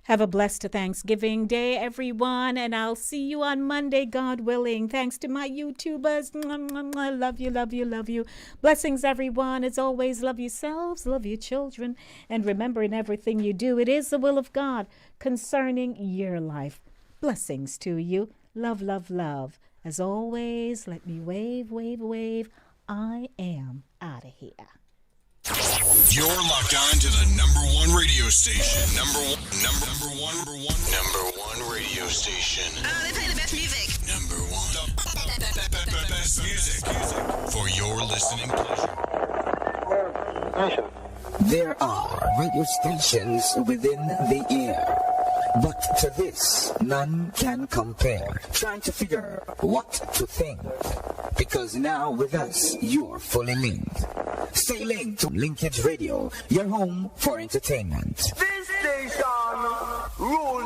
Have a blessed Thanksgiving Day, everyone, and I'll see you on Monday, God willing. Thanks to my YouTubers. I love you, love you, love you. Blessings, everyone. As always, love yourselves, love your children, and remember, in everything you do, it is the will of God concerning your life. Blessings to you. Love, love, love. As always, let me wave, wave, wave. I am out of here. You're locked on to the number one radio station. Number one radio station. They play the best music. Number one. The best music for your listening pleasure. There are radio stations within the air, but to this, none can compare. Trying to figure what to think, because now with us, you're fully linked. Stay linked to Linkage Radio, your home for entertainment. This station rules